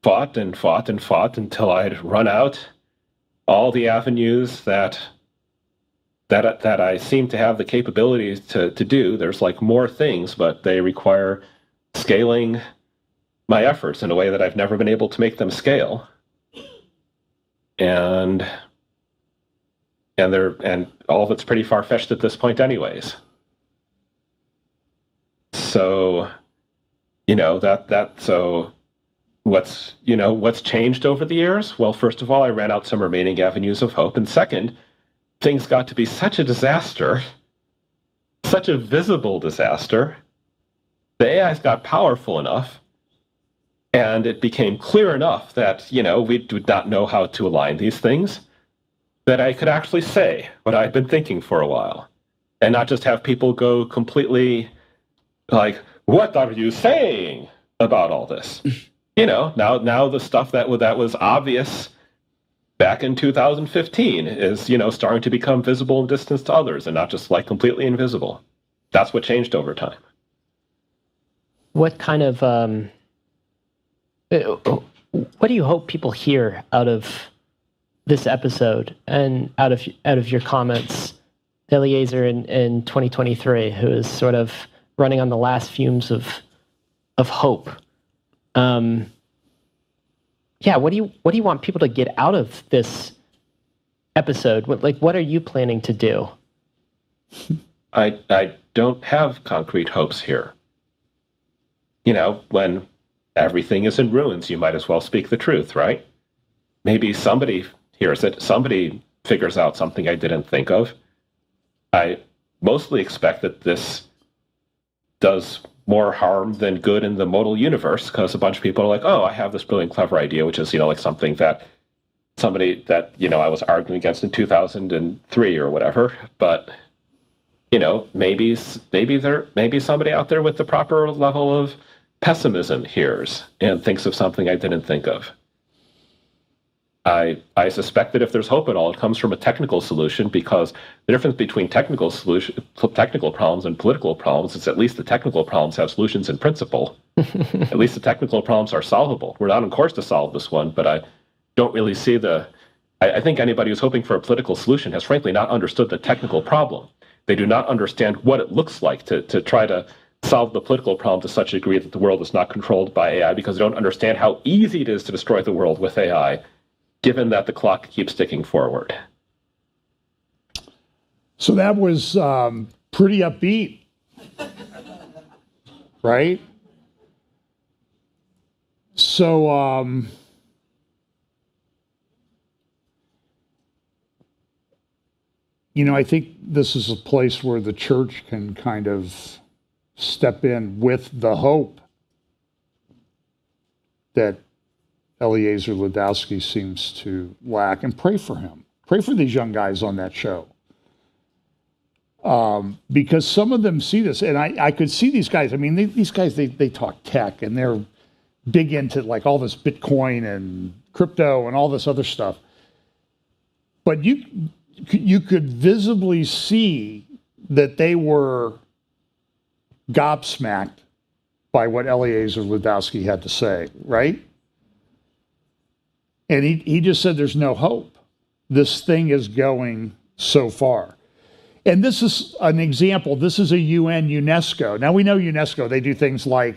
Speaker 9: fought and fought and fought until I'd run out all the avenues that I seem to have the capabilities to do. There's like more things, but they require scaling my efforts in a way that I've never been able to make them scale. And all of it's pretty far-fetched at this point anyways. So, so what's changed over the years? Well, first of all, I ran out some remaining avenues of hope. And second, things got to be such a disaster, such a visible disaster. The AIs got powerful enough, and it became clear enough that, we did not know how to align these things, that I could actually say what I'd been thinking for a while, and not just have people go completely like, what are you saying about all this? Now the stuff that was obvious back in 2015 is, starting to become visible and distant to others, and not just like completely invisible. That's what changed over time.
Speaker 8: What kind of, what do you hope people hear out of this episode and out of your comments, Eliezer in 2023, who is sort of running on the last fumes of hope? What do you want people to get out of this episode? What are you planning to do?
Speaker 9: I don't have concrete hopes here. When everything is in ruins, you might as well speak the truth, right? Maybe somebody hears it, somebody figures out something I didn't think of. I mostly expect that this does more harm than good in the modal universe, because a bunch of people are like, oh, I have this brilliant, clever idea, which is, like something that somebody that, I was arguing against in 2003 or whatever. But, maybe somebody out there with the proper level of pessimism hears and thinks of something I didn't think of. I suspect that if there's hope at all, it comes from a technical solution, because the difference between technical problems and political problems is at least the technical problems have solutions in principle. At least the technical problems are solvable. We're not on course to solve this one, but I don't really see I think anybody who's hoping for a political solution has frankly not understood the technical problem. They do not understand what it looks like to try to solve the political problem to such a degree that the world is not controlled by AI, because they don't understand how easy it is to destroy the world with AI, given that the clock keeps ticking forward.
Speaker 1: So that was pretty upbeat, right? So I think this is a place where the church can kind of step in with the hope that Eliezer Ladowski seems to lack, and pray for him. Pray for these young guys on that show. Because some of them see this, and I could see these guys. I mean, these guys, they talk tech, and they're big into like all this Bitcoin and crypto and all this other stuff. But you could visibly see that they were gobsmacked by what Eliezer Ludowski had to say, right? And he just said there's no hope. This thing is going so far. And this is an example. This is a UN UNESCO. Now we know UNESCO, they do things like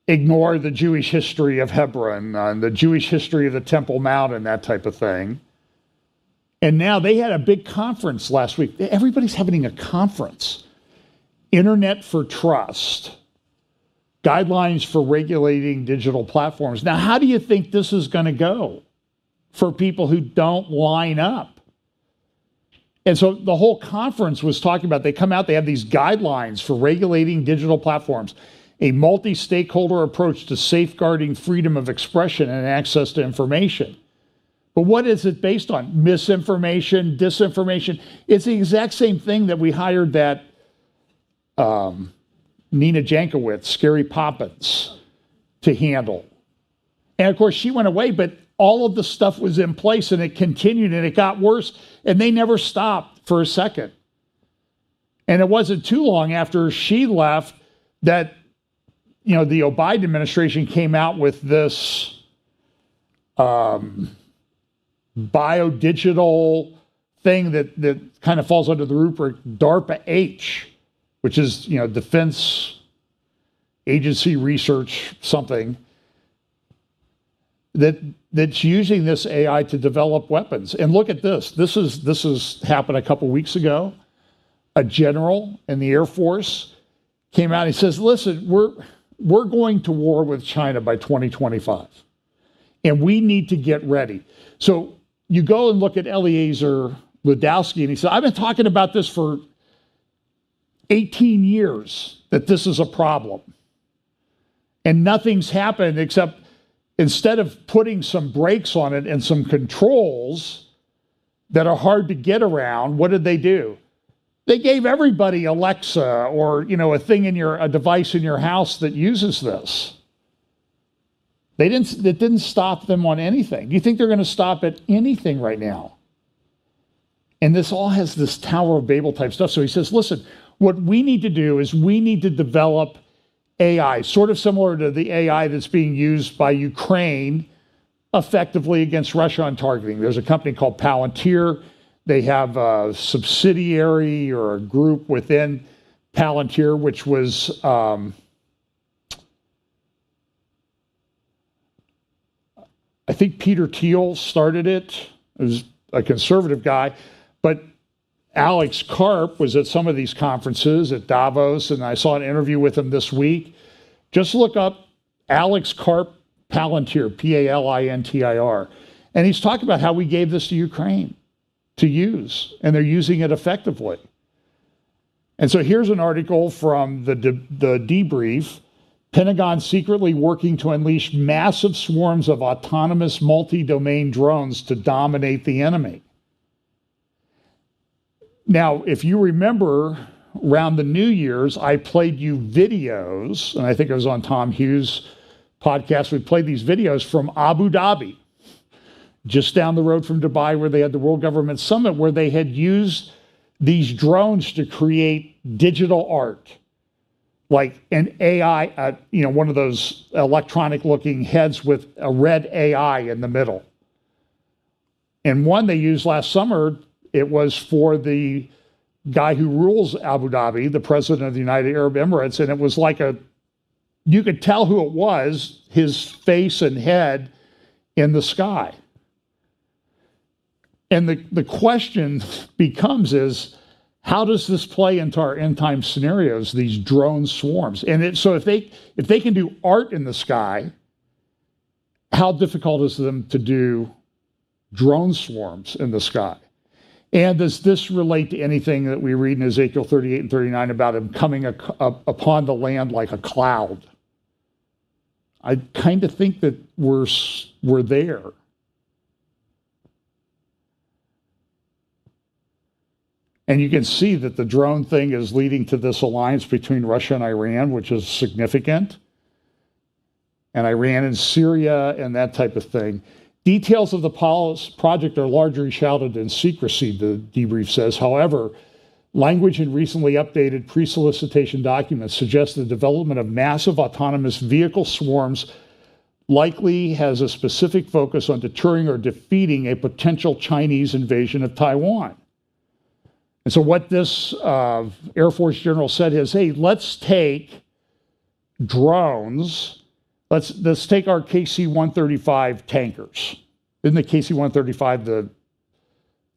Speaker 1: ignore the Jewish history of Hebron, the Jewish history of the Temple Mount, and that type of thing. And now they had a big conference last week. Everybody's having a conference. Internet for Trust. Guidelines for regulating digital platforms. Now, how do you think this is going to go for people who don't line up? And so the whole conference was talking about, they come out, they have these guidelines for regulating digital platforms, a multi-stakeholder approach to safeguarding freedom of expression and access to information. But what is it based on? Misinformation, disinformation. It's the exact same thing that we hired that Nina Jankowicz, Scary Poppins, to handle. And of course, she went away, but all of the stuff was in place and it continued and it got worse and they never stopped for a second. And it wasn't too long after she left that, the Biden administration came out with this biodigital thing that kind of falls under the rubric DARPA-H, which is, Defense Agency Research something, that's using this AI to develop weapons. And look at this. This has happened a couple weeks ago. A general in the Air Force came out and he says, listen, we're going to war with China by 2025. And we need to get ready. So you go and look at Eliezer Ludowski, and he said, I've been talking about this for 18 years, that this is a problem. And nothing's happened except instead of putting some brakes on it and some controls that are hard to get around, what did they do? They gave everybody Alexa or, a thing a device in your house that uses this. It didn't stop them on anything. Do you think they're going to stop at anything right now? And this all has this Tower of Babel type stuff. So he says, listen, what we need to do is we need to develop AI, sort of similar to the AI that's being used by Ukraine effectively against Russia on targeting. There's a company called Palantir. They have a subsidiary or a group within Palantir, which was I think Peter Thiel started it. It was a conservative guy, but Alex Karp was at some of these conferences at Davos, and I saw an interview with him this week. Just look up Alex Karp Palantir, Palintir, and he's talking about how we gave this to Ukraine to use, and they're using it effectively. And so here's an article from the debrief. Pentagon secretly working to unleash massive swarms of autonomous multi-domain drones to dominate the enemy. Now, if you remember, around the New Year's, I played you videos, and I think it was on Tom Hughes' podcast. We played these videos from Abu Dhabi, just down the road from Dubai, where they had the World Government Summit, where they had used these drones to create digital art, like an AI, one of those electronic-looking heads with a red AI in the middle. And one they used last summer, it was for the guy who rules Abu Dhabi, the president of the United Arab Emirates, and it was like you could tell who it was, his face and head in the sky. And the question becomes how does this play into our end time scenarios, these drone swarms? And so if they can do art in the sky, how difficult is it them to do drone swarms in the sky? And does this relate to anything that we read in Ezekiel 38 and 39 about him coming upon the land like a cloud? I kind of think that we're there. And you can see that the drone thing is leading to this alliance between Russia and Iran, which is significant. And Iran and Syria and that type of thing. Details of the project are largely shrouded in secrecy, the debrief says. However, language in recently updated pre-solicitation documents suggests the development of massive autonomous vehicle swarms likely has a specific focus on deterring or defeating a potential Chinese invasion of Taiwan. And so what this Air Force general said is, hey, let's take drones. Let's take our KC-135 tankers. Isn't the KC-135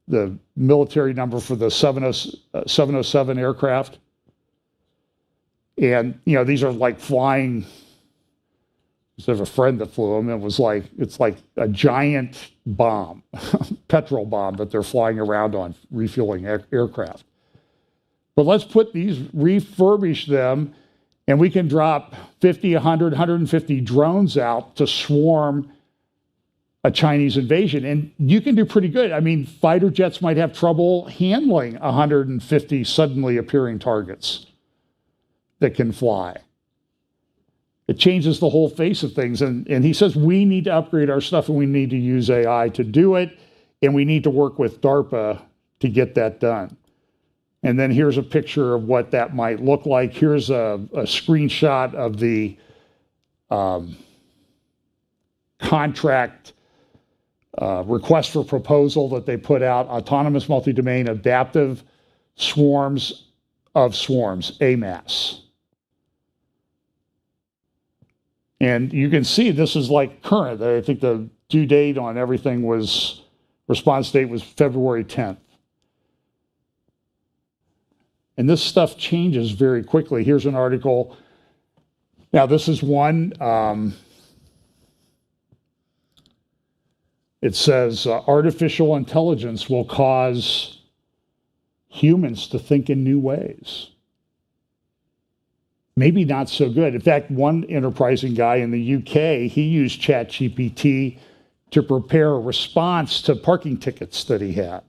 Speaker 1: the military number for the 707 aircraft? And, you know, these are like flying. I have a friend that flew them. It's like a giant bomb, petrol bomb that they're flying around on, refueling aircraft. But let's put these, refurbish them, and we can drop 50, 100, 150 drones out to swarm a Chinese invasion. And you can do pretty good. I mean, fighter jets might have trouble handling 150 suddenly appearing targets that can fly. It changes the whole face of things. And he says we need to upgrade our stuff and we need to use AI to do it. And we need to work with DARPA to get that done. And then here's a picture of what that might look like. Here's a screenshot of the contract request for proposal that they put out, autonomous multi-domain adaptive swarms of swarms, AMAS. And you can see this is like current. I think the due date on everything was, response date was February 10th. And this stuff changes very quickly. Here's an article. Now, this is one. It says artificial intelligence will cause humans to think in new ways. Maybe not so good. In fact, one enterprising guy in the UK, he used ChatGPT to prepare a response to parking tickets that he had.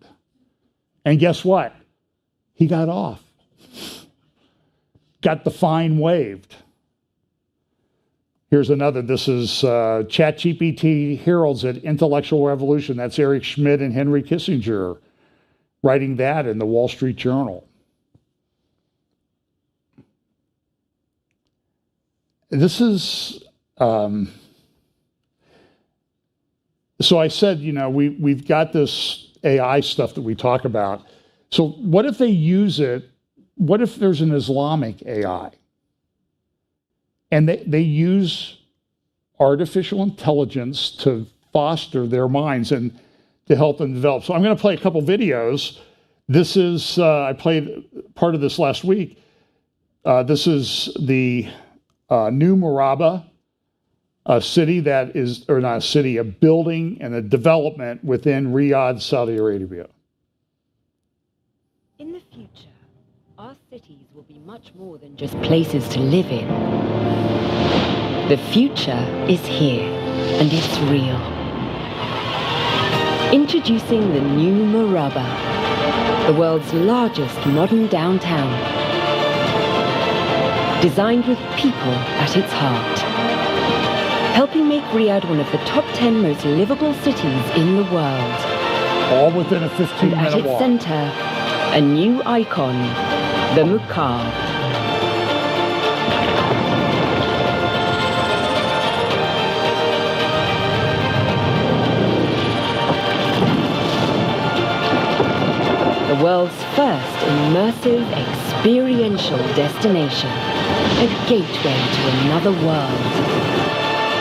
Speaker 1: And guess what? He got off. Got the fine waived. Here's another. This is ChatGPT heralds an intellectual revolution. That's Eric Schmidt and Henry Kissinger writing that in the Wall Street Journal. This is, so I said, you know, we've got this AI stuff that we talk about. So what if they use it? What if there's an Islamic AI? And they use artificial intelligence to foster their minds and to help them develop. So I'm going to play a couple videos. This is, I played part of this last week. This is the New Murabba, a city that is, or not a city, a building and a development within Riyadh, Saudi Arabia.
Speaker 10: In the future, our cities will be much more than just places to live in. The future is here, and it's real. Introducing the New Murabba, the world's largest modern downtown. Designed with people at its heart. Helping make Riyadh one of the top 10 most livable cities in the world.
Speaker 1: All within a 15-minute walk.
Speaker 10: At its center, a new icon, the Muqab. The world's first immersive experiential destination. A gateway to another world.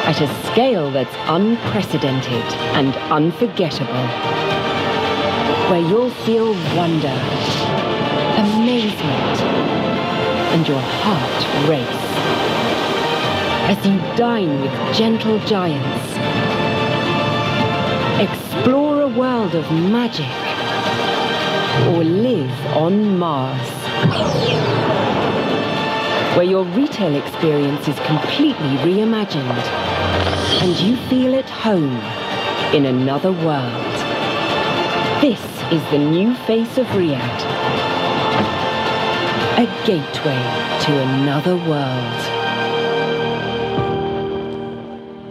Speaker 10: At a scale that's unprecedented and unforgettable. Where you'll feel wonder, amazement, and your heart race. As you dine with gentle giants. Explore a world of magic. Or live on Mars. Where your retail experience is completely reimagined and you feel at home in another world. This is the new face of Riyadh, A gateway to another world.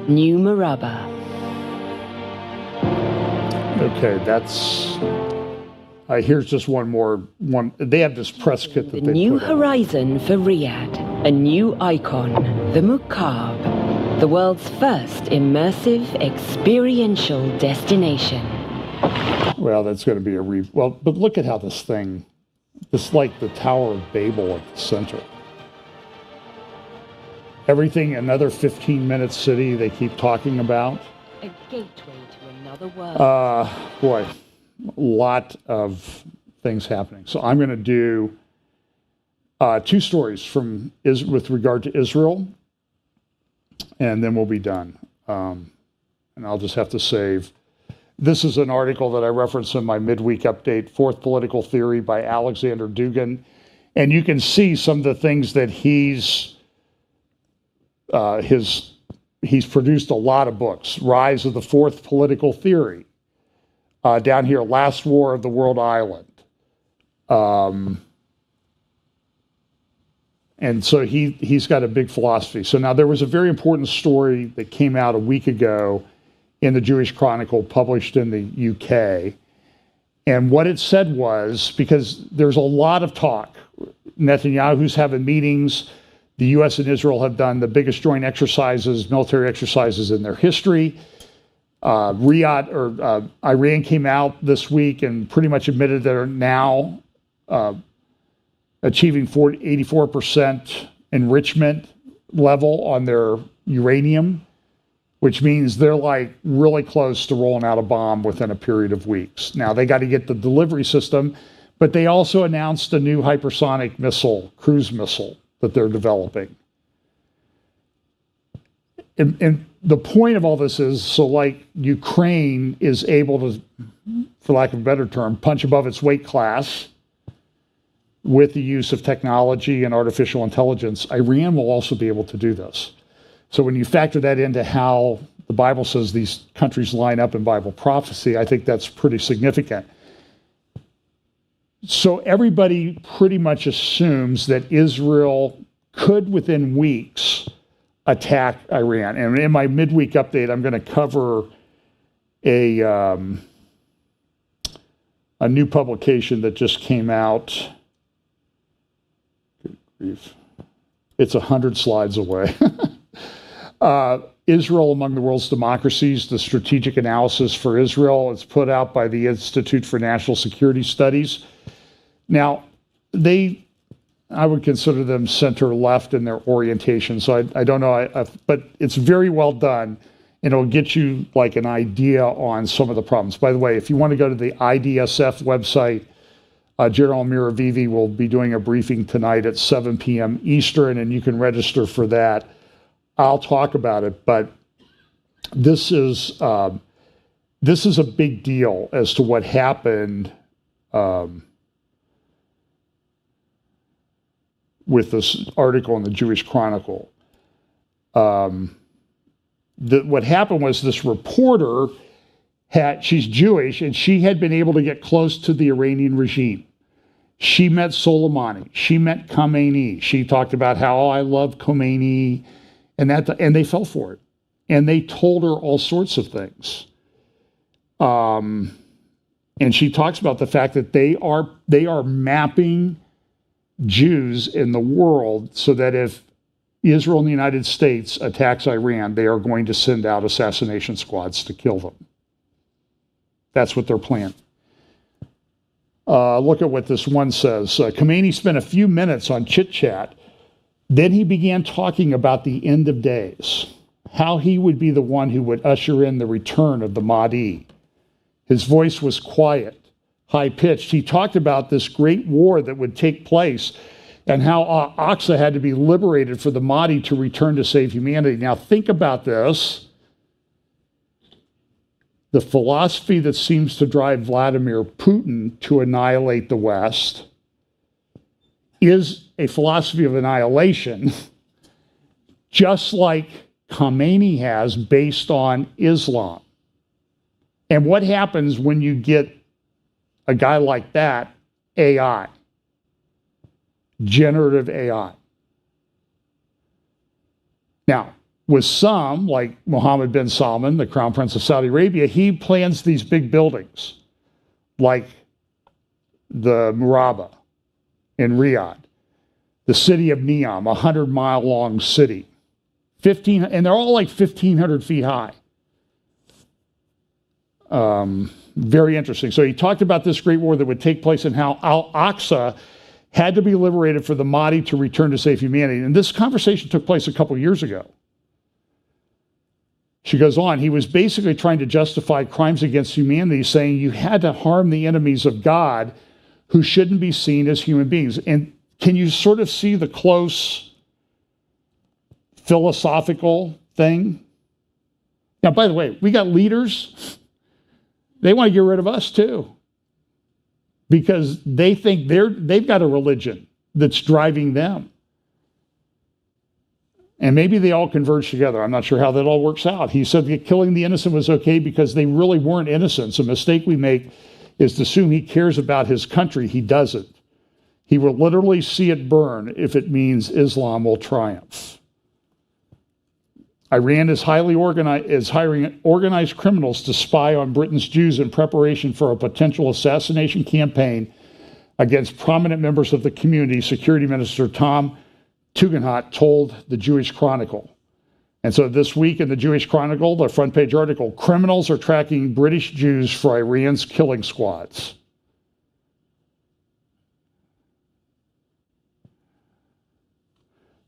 Speaker 10: New Maraba.
Speaker 1: Okay, that's. Here's just one more. They have this press kit that
Speaker 10: The
Speaker 1: they
Speaker 10: new
Speaker 1: put out.
Speaker 10: horizon for Riyadh. A new icon, the Muqab, the world's first immersive experiential destination.
Speaker 1: Well, that's going to be but look at how this thing. It's like the Tower of Babel at the center. Everything, another 15-minute city they keep talking about.
Speaker 10: A gateway to another world.
Speaker 1: Boy, a lot of things happening. So I'm going to do two stories with regard to Israel, and then we'll be done. And I'll just have to save. This is an article that I referenced in my midweek update, Fourth Political Theory by Alexander Dugin. And you can see some of the things that he's produced a lot of books. Rise of the Fourth Political Theory. Down here, Last War of the World Island. And so he's got a big philosophy. So now there was a very important story that came out a week ago in the Jewish Chronicle, published in the UK. And what it said was, because there's a lot of talk, Netanyahu's having meetings, the US and Israel have done the biggest joint exercises, military exercises in their history. Iran came out this week and pretty much admitted they're now achieving 84% enrichment level on their uranium, which means they're like really close to rolling out a bomb within a period of weeks. Now they got to get the delivery system, but they also announced a new hypersonic missile, cruise missile that they're developing. And the point of all this is, so like Ukraine is able to, for lack of a better term, punch above its weight class with the use of technology and artificial intelligence, Iran will also be able to do this. So when you factor that into how the Bible says these countries line up in Bible prophecy, I think that's pretty significant. So everybody pretty much assumes that Israel could, within weeks, attack Iran. And in my midweek update, I'm going to cover a new publication that just came out. Good grief. It's 100 slides away. Israel among the world's democracies, the strategic analysis for Israel. It's put out by the Institute for National Security Studies. Now, I would consider them center-left in their orientation, so I don't know, but it's very well done, and it'll get you like an idea on some of the problems. By the way, if you want to go to the IDSF website, General Miravivi will be doing a briefing tonight at 7 p.m. Eastern, and you can register for that. I'll talk about it, but this is a big deal as to what happened with this article in the Jewish Chronicle. What happened was this reporter she's Jewish, and she had been able to get close to the Iranian regime. She met Soleimani. She met Khamenei. She talked about how I love Khomeini, and they fell for it. And they told her all sorts of things. And she talks about the fact that they are mapping Jews in the world so that if Israel and the United States attacks Iran, they are going to send out assassination squads to kill them. That's what they're planning. Look at what this one says. Khomeini spent a few minutes on chit-chat. Then he began talking about the end of days, how he would be the one who would usher in the return of the Mahdi. His voice was quiet, high-pitched. He talked about this great war that would take place and how Aqsa had to be liberated for the Mahdi to return to save humanity. Now think about this. The philosophy that seems to drive Vladimir Putin to annihilate the West is a philosophy of annihilation, just like Khamenei has based on Islam. And what happens when you get a guy like that, AI? generative AI. Now, with some, like Mohammed bin Salman, the Crown Prince of Saudi Arabia, he plans these big buildings, like the Murabba in Riyadh, the city of Neom, a 100-mile-long city, and they're all like 1,500 feet high. Very interesting. So he talked about this great war that would take place and how Al-Aqsa had to be liberated for the Mahdi to return to save humanity. And this conversation took place a couple years ago. She goes on, he was basically trying to justify crimes against humanity, saying you had to harm the enemies of God who shouldn't be seen as human beings. And can you sort of see the close philosophical thing? Now, by the way, we got leaders, they want to get rid of us too, because they think they've got a religion that's driving them. And maybe they all converge together. I'm not sure how that all works out. He said that killing the innocent was okay because they really weren't innocents. A mistake we make is to assume he cares about his country. He doesn't. He will literally see it burn if it means Islam will triumph. Iran is hiring organized criminals to spy on Britain's Jews in preparation for a potential assassination campaign against prominent members of the community, Security Minister Tom Tugendhat told the Jewish Chronicle. And so this week in the Jewish Chronicle, the front page article, criminals are tracking British Jews for Iran's killing squads.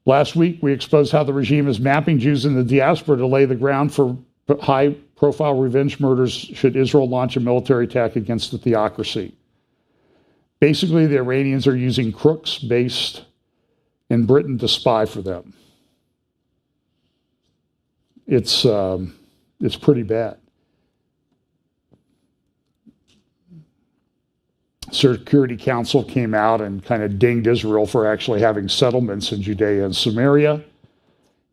Speaker 1: Last week, we exposed how the regime is mapping Jews in the diaspora to lay the ground for high-profile revenge murders should Israel launch a military attack against the theocracy. Basically, the Iranians are using crooks based in Britain to spy for them. It's pretty bad. Security Council came out and kind of dinged Israel for actually having settlements in Judea and Samaria.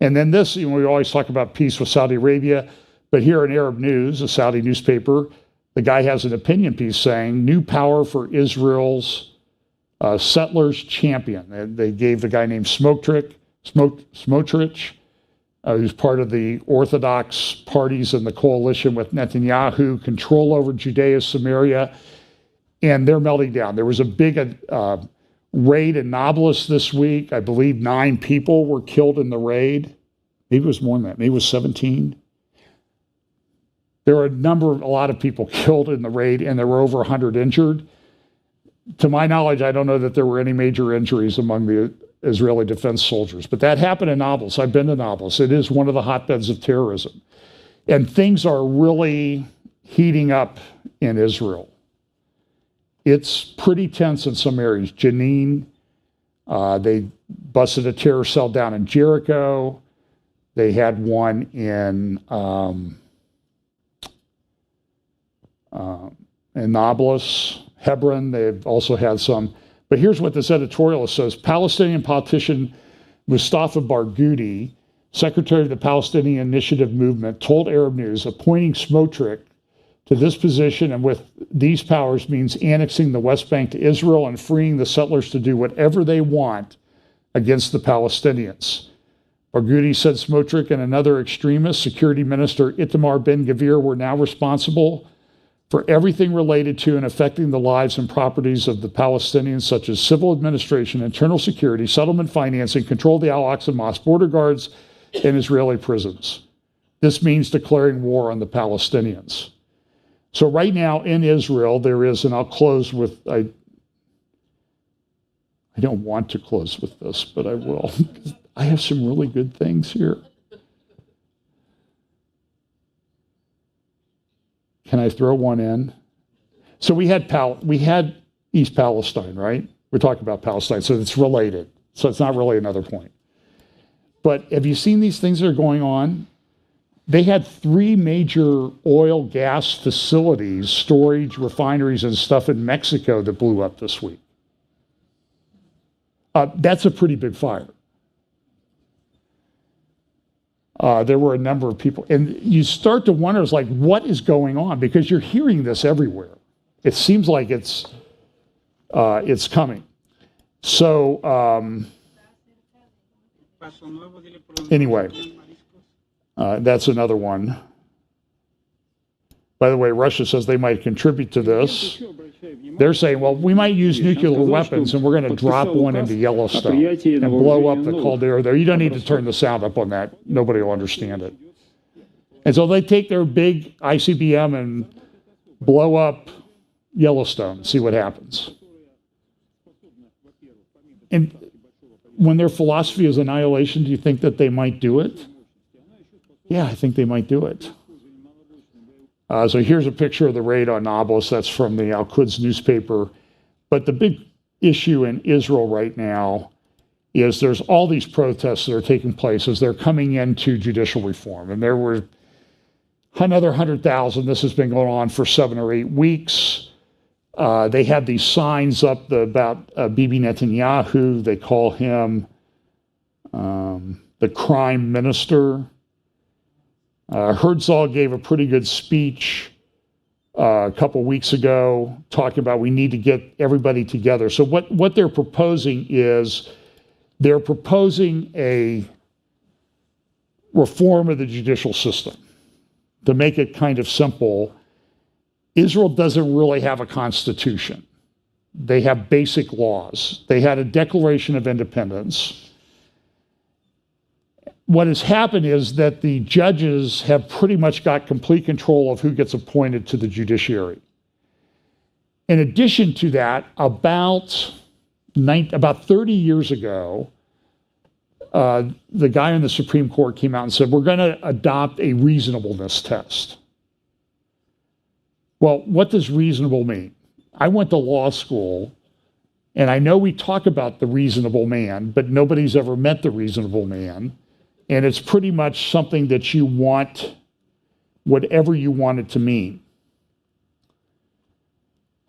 Speaker 1: And then this, we always talk about peace with Saudi Arabia, but here in Arab News, a Saudi newspaper, the guy has an opinion piece saying, new power for Israel's settlers champion. And they gave the guy named Smotrich, who's part of the Orthodox parties in the coalition with Netanyahu, control over Judea, Samaria, and they're melting down. There was a big raid in Nablus this week. I believe 9 people were killed in the raid. Maybe it was more than that. Maybe it was 17. There were a lot of people killed in the raid, and there were over 100 injured. To my knowledge, I don't know that there were any major injuries among the Israeli defense soldiers, but that happened in Nablus. I've been to Nablus. It is one of the hotbeds of terrorism. And things are really heating up in Israel. It's pretty tense in some areas. Jenin, they busted a terror cell down in Jericho. They had one in Nablus, Hebron. They've also had some. But here's what this editorialist says. Palestinian politician Mustafa Barghouti, secretary of the Palestinian Initiative Movement, told Arab News appointing Smotrich to this position and with these powers means annexing the West Bank to Israel and freeing the settlers to do whatever they want against the Palestinians. Barghouti said Smotrich and another extremist, Security Minister Itamar Ben-Gvir, were now responsible for everything related to and affecting the lives and properties of the Palestinians, such as civil administration, internal security, settlement financing, control of the Al-Aqsa Mosque, border guards, and Israeli prisons. This means declaring war on the Palestinians. So right now in Israel, there is, and I'll close with, I don't want to close with this, but I will. I have some really good things here. Can I throw one in? So we had East Palestine, right? We're talking about Palestine, so it's related. So it's not really another point. But have you seen these things that are going on? They had 3 major oil gas facilities, storage, refineries, and stuff in Mexico that blew up this week. That's a pretty big fire. There were a number of people, and you start to wonder, it's like, what is going on? Because you're hearing this everywhere. It seems like it's coming. So, anyway, that's another one. By the way, Russia says they might contribute to this. They're saying, well, we might use nuclear weapons and we're going to drop one into Yellowstone and blow up the caldera there. You don't need to turn the sound up on that. Nobody will understand it. And so they take their big ICBM and blow up Yellowstone, see what happens. And when their philosophy is annihilation, do you think that they might do it? Yeah, I think they might do it. So here's a picture of the raid on Nablus. That's from the Al-Quds newspaper. But the big issue in Israel right now is there's all these protests that are taking place as they're coming into judicial reform. And there were another 100,000. This has been going on for 7 or 8 weeks. They had these signs up about Bibi Netanyahu. They call him the crime minister. Herzog gave a pretty good speech a couple weeks ago talking about we need to get everybody together. So what they're proposing is they're proposing a reform of the judicial system. To make it kind of simple, Israel doesn't really have a constitution. They have basic laws. They had a Declaration of Independence. What has happened is that the judges have pretty much got complete control of who gets appointed to the judiciary. In addition to that, about 30 years ago, the guy on the Supreme Court came out and said, we're going to adopt a reasonableness test. Well, what does reasonable mean? I went to law school, and I know we talk about the reasonable man, but nobody's ever met the reasonable man. And it's pretty much something that you want, whatever you want it to mean.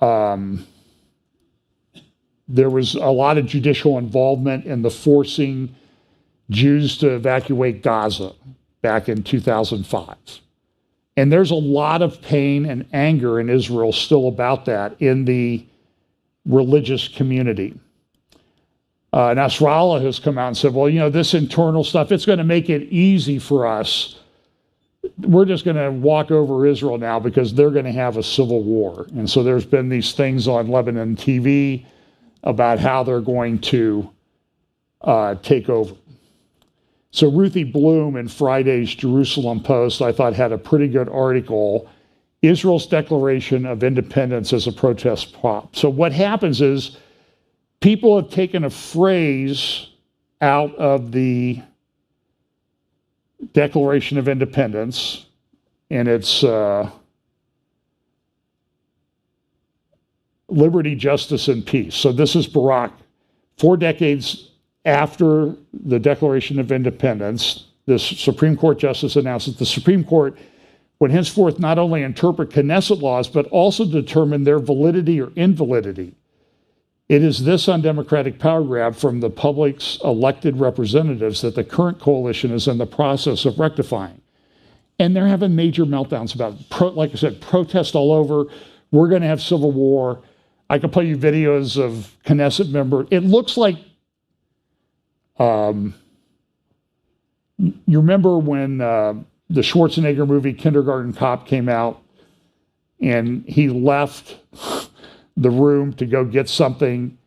Speaker 1: There was a lot of judicial involvement in the forcing Jews to evacuate Gaza back in 2005. And there's a lot of pain and anger in Israel still about that in the religious community. Nasrallah has come out and said, well, you know, this internal stuff, it's going to make it easy for us. We're just going to walk over Israel now because they're going to have a civil war. And so there's been these things on Lebanon TV about how they're going to take over. So Ruthie Bloom in Friday's Jerusalem Post, I thought, had a pretty good article, Israel's Declaration of Independence as a Protest Prop. So what happens is people have taken a phrase out of the Declaration of Independence, and it's liberty, justice, and peace. So this is Barak. 4 decades after the Declaration of Independence, this Supreme Court justice announced that the Supreme Court would henceforth not only interpret Knesset laws, but also determine their validity or invalidity. It is this undemocratic power grab from the public's elected representatives that the current coalition is in the process of rectifying. And they're having major meltdowns about it. Like I said, protests all over. We're going to have civil war. I can play you videos of Knesset members. It looks like, you remember when the Schwarzenegger movie Kindergarten Cop came out and he left the room to go get something,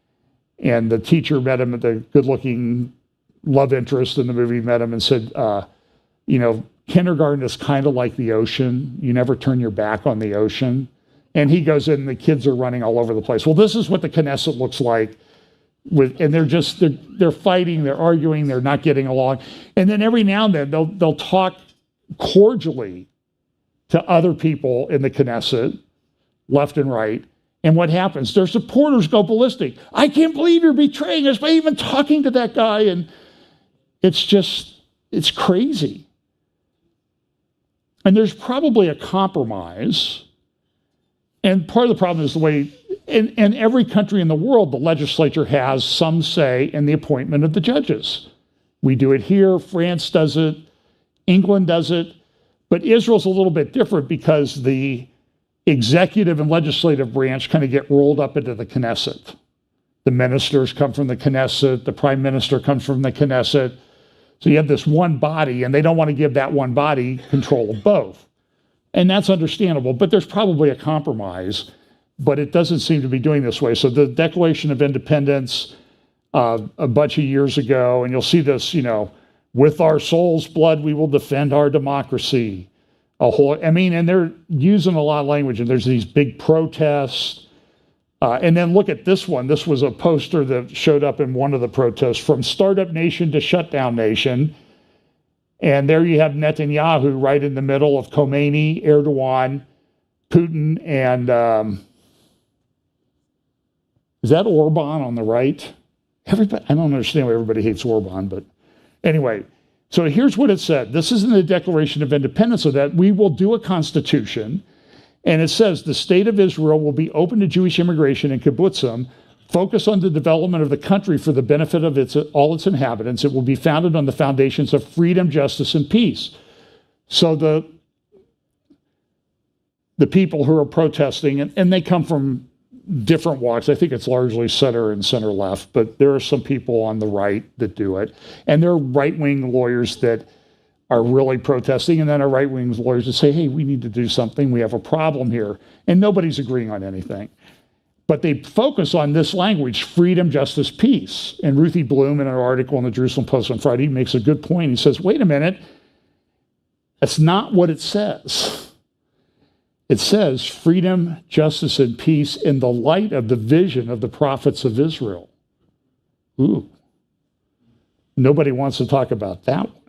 Speaker 1: and the teacher met him, the good-looking love interest in the movie met him and said, you know, kindergarten is kind of like the ocean. You never turn your back on the ocean. And he goes in and the kids are running all over the place. Well, this is what the Knesset looks like. And they're fighting, they're arguing, they're not getting along. And then every now and then they'll talk cordially to other people in the Knesset, left and right. And what happens? Their supporters go ballistic. I can't believe you're betraying us by even talking to that guy. And it's crazy. And there's probably a compromise. And part of the problem is the way, in every country in the world, the legislature has some say in the appointment of the judges. We do it here, France does it, England does it, but Israel's a little bit different because the executive and legislative branch kind of get rolled up into the Knesset. The ministers come from the Knesset. The prime minister comes from the Knesset. So you have this one body, and they don't want to give that one body control of both. And that's understandable, but there's probably a compromise, but it doesn't seem to be doing this way. So the Declaration of Independence a bunch of years ago, and you'll see this, with our soul's blood, we will defend our democracy. And they're using a lot of language, and there's these big protests. And then look at this one. This was a poster that showed up in one of the protests, from startup nation to shutdown nation. And there you have Netanyahu right in the middle of Khomeini, Erdogan, Putin, and is that Orban on the right? Everybody, I don't understand why everybody hates Orban, but anyway. So here's what it said. This is in the Declaration of Independence, so that we will do a constitution. And it says, the state of Israel will be open to Jewish immigration and kibbutzim, focus on the development of the country for the benefit of all its inhabitants. It will be founded on the foundations of freedom, justice, and peace. So the people who are protesting, and they come from different walks. I think it's largely center and center left, but there are some people on the right that do it. And there are right-wing lawyers that are really protesting, and then our right-wing lawyers that say, hey, we need to do something. We have a problem here. And nobody's agreeing on anything. But they focus on this language, freedom, justice, peace. And Ruthie Bloom, in an article in the Jerusalem Post on Friday, makes a good point. He says, wait a minute, that's not what it says. It says freedom, justice, and peace in the light of the vision of the prophets of Israel. Ooh. Nobody wants to talk about that one.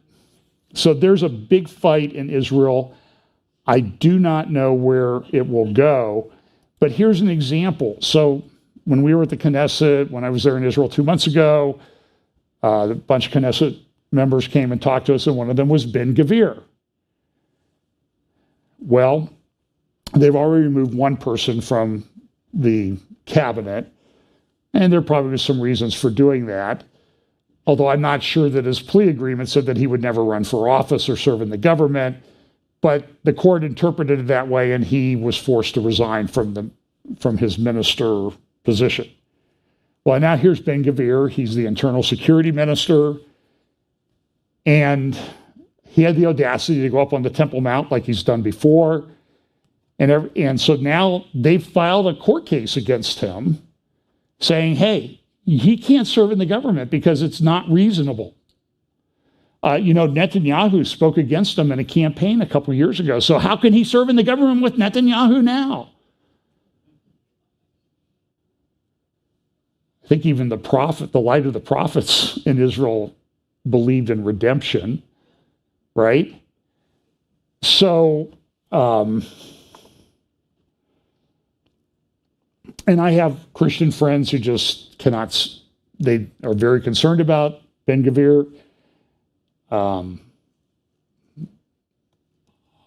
Speaker 1: So there's a big fight in Israel. I do not know where it will go, but here's an example. So when we were at the Knesset, when I was there in Israel 2 months ago, a bunch of Knesset members came and talked to us, and one of them was Ben Gvir. Well, they've already removed one person from the cabinet, and there probably was some reasons for doing that. Although I'm not sure that his plea agreement said that he would never run for office or serve in the government, but the court interpreted it that way, and he was forced to resign from his minister position. Well, now here's Ben Gvir. He's the internal security minister, and he had the audacity to go up on the Temple Mount like he's done before. And so now they've filed a court case against him saying, hey, he can't serve in the government because it's not reasonable. Netanyahu spoke against him in a campaign a couple years ago. So how can he serve in the government with Netanyahu now? I think even the light of the prophets in Israel believed in redemption, right? So, and I have Christian friends who just cannot, they are very concerned about Ben Gvir.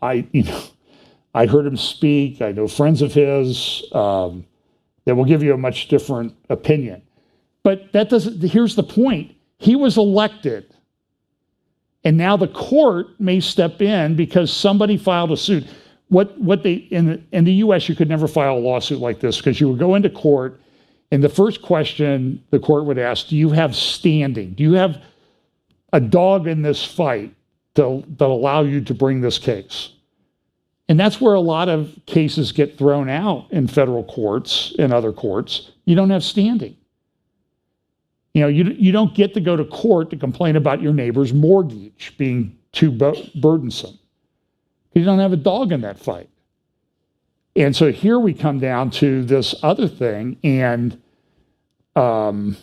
Speaker 1: I heard him speak. I know friends of his that will give you a much different opinion. But that doesn't, here's the point. He was elected. And now the court may step in because somebody filed a suit. What they in the U.S. you could never file a lawsuit like this because you would go into court, and the first question the court would ask: do you have standing? Do you have a dog in this fight that allow you to bring this case? And that's where a lot of cases get thrown out in federal courts and other courts. You don't have standing. You don't get to go to court to complain about your neighbor's mortgage being too burdensome. You don't have a dog in that fight. And so here we come down to this other thing, and the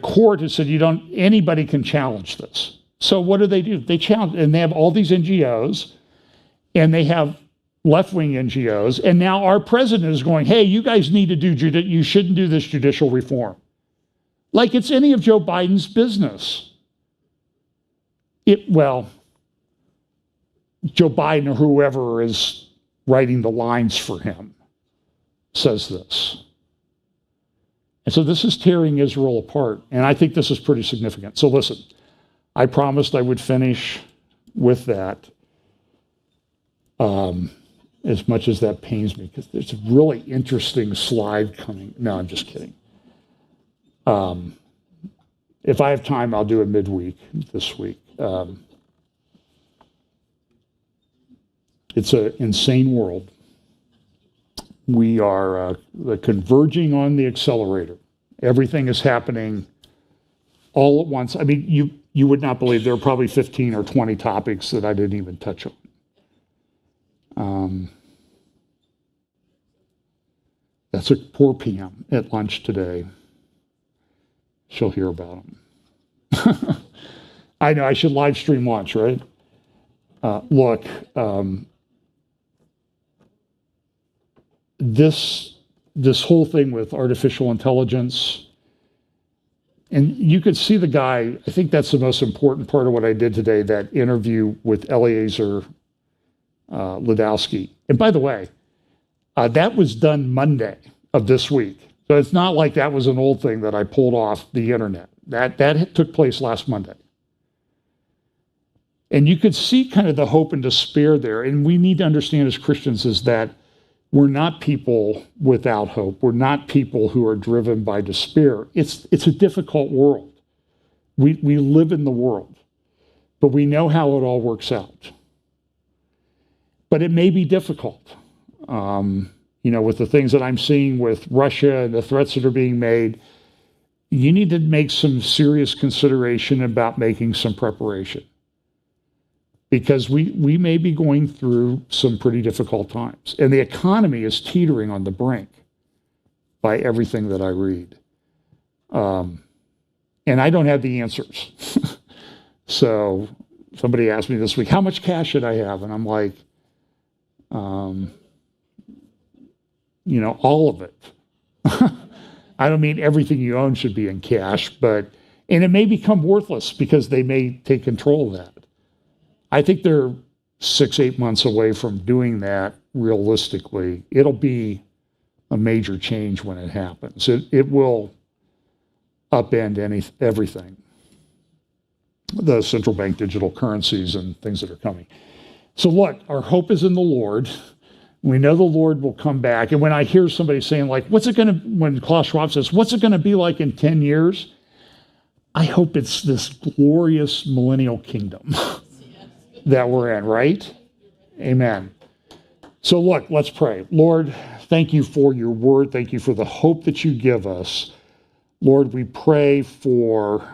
Speaker 1: court has said anybody can challenge this. So what do? They challenge, and they have all these NGOs, and they have left-wing NGOs, and now our president is going, hey, you guys need to you shouldn't do this judicial reform. Like it's any of Joe Biden's business. Joe Biden or whoever is writing the lines for him says this. And so this is tearing Israel apart. And I think this is pretty significant. So listen, I promised I would finish with that. as much as that pains me, because there's a really interesting slide coming. No, I'm just kidding. If I have time, I'll do it midweek this week. It's an insane world. We are converging on the accelerator. Everything is happening all at once. I mean, you would not believe there are probably 15 or 20 topics that I didn't even touch on. That's a poor PM at lunch today. She'll hear about them. I know I should live stream lunch, right? Look, this whole thing with artificial intelligence, and you could see the guy, I think that's the most important part of what I did today, that interview with Eliezer Ladowski. And by the way, that was done Monday of this week. So it's not like that was an old thing that I pulled off the internet. That took place last Monday. And you could see kind of the hope and despair there. And we need to understand as Christians is that we're not people without hope. We're not people who are driven by despair. It's a difficult world. We live in the world, but we know how it all works out. But it may be difficult. With the things that I'm seeing with Russia and the threats that are being made, you need to make some serious consideration about making some preparation. Because we may be going through some pretty difficult times. And the economy is teetering on the brink by everything that I read. And I don't have the answers. So somebody asked me this week, how much cash should I have? And I'm like, all of it. I don't mean everything you own should be in cash, and it may become worthless because they may take control of that. I think they're 6-8 months away from doing that realistically. It'll be a major change when it happens. It will upend everything. The central bank digital currencies and things that are coming. So look, our hope is in the Lord. We know the Lord will come back. And when I hear somebody saying like, when Klaus Schwab says, what's it going to be like in 10 years? I hope it's this glorious millennial kingdom that we're in, right? Amen. So look, let's pray. Lord, thank you for your word. Thank you for the hope that you give us. Lord, we pray for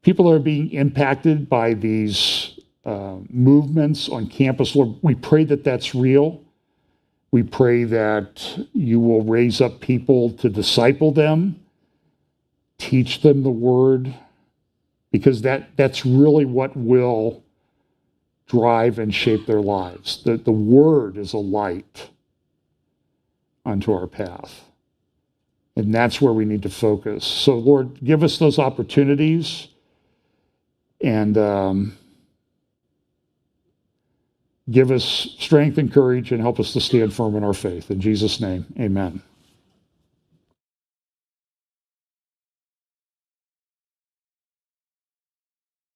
Speaker 1: people that are being impacted by these movements on campus. Lord, we pray that that's real. We pray that you will raise up people to disciple them, teach them the word, because that's really what will drive and shape their lives. The word is a light unto our path. And that's where we need to focus. So Lord, give us those opportunities and give us strength and courage and help us to stand firm in our faith. In Jesus' name, amen.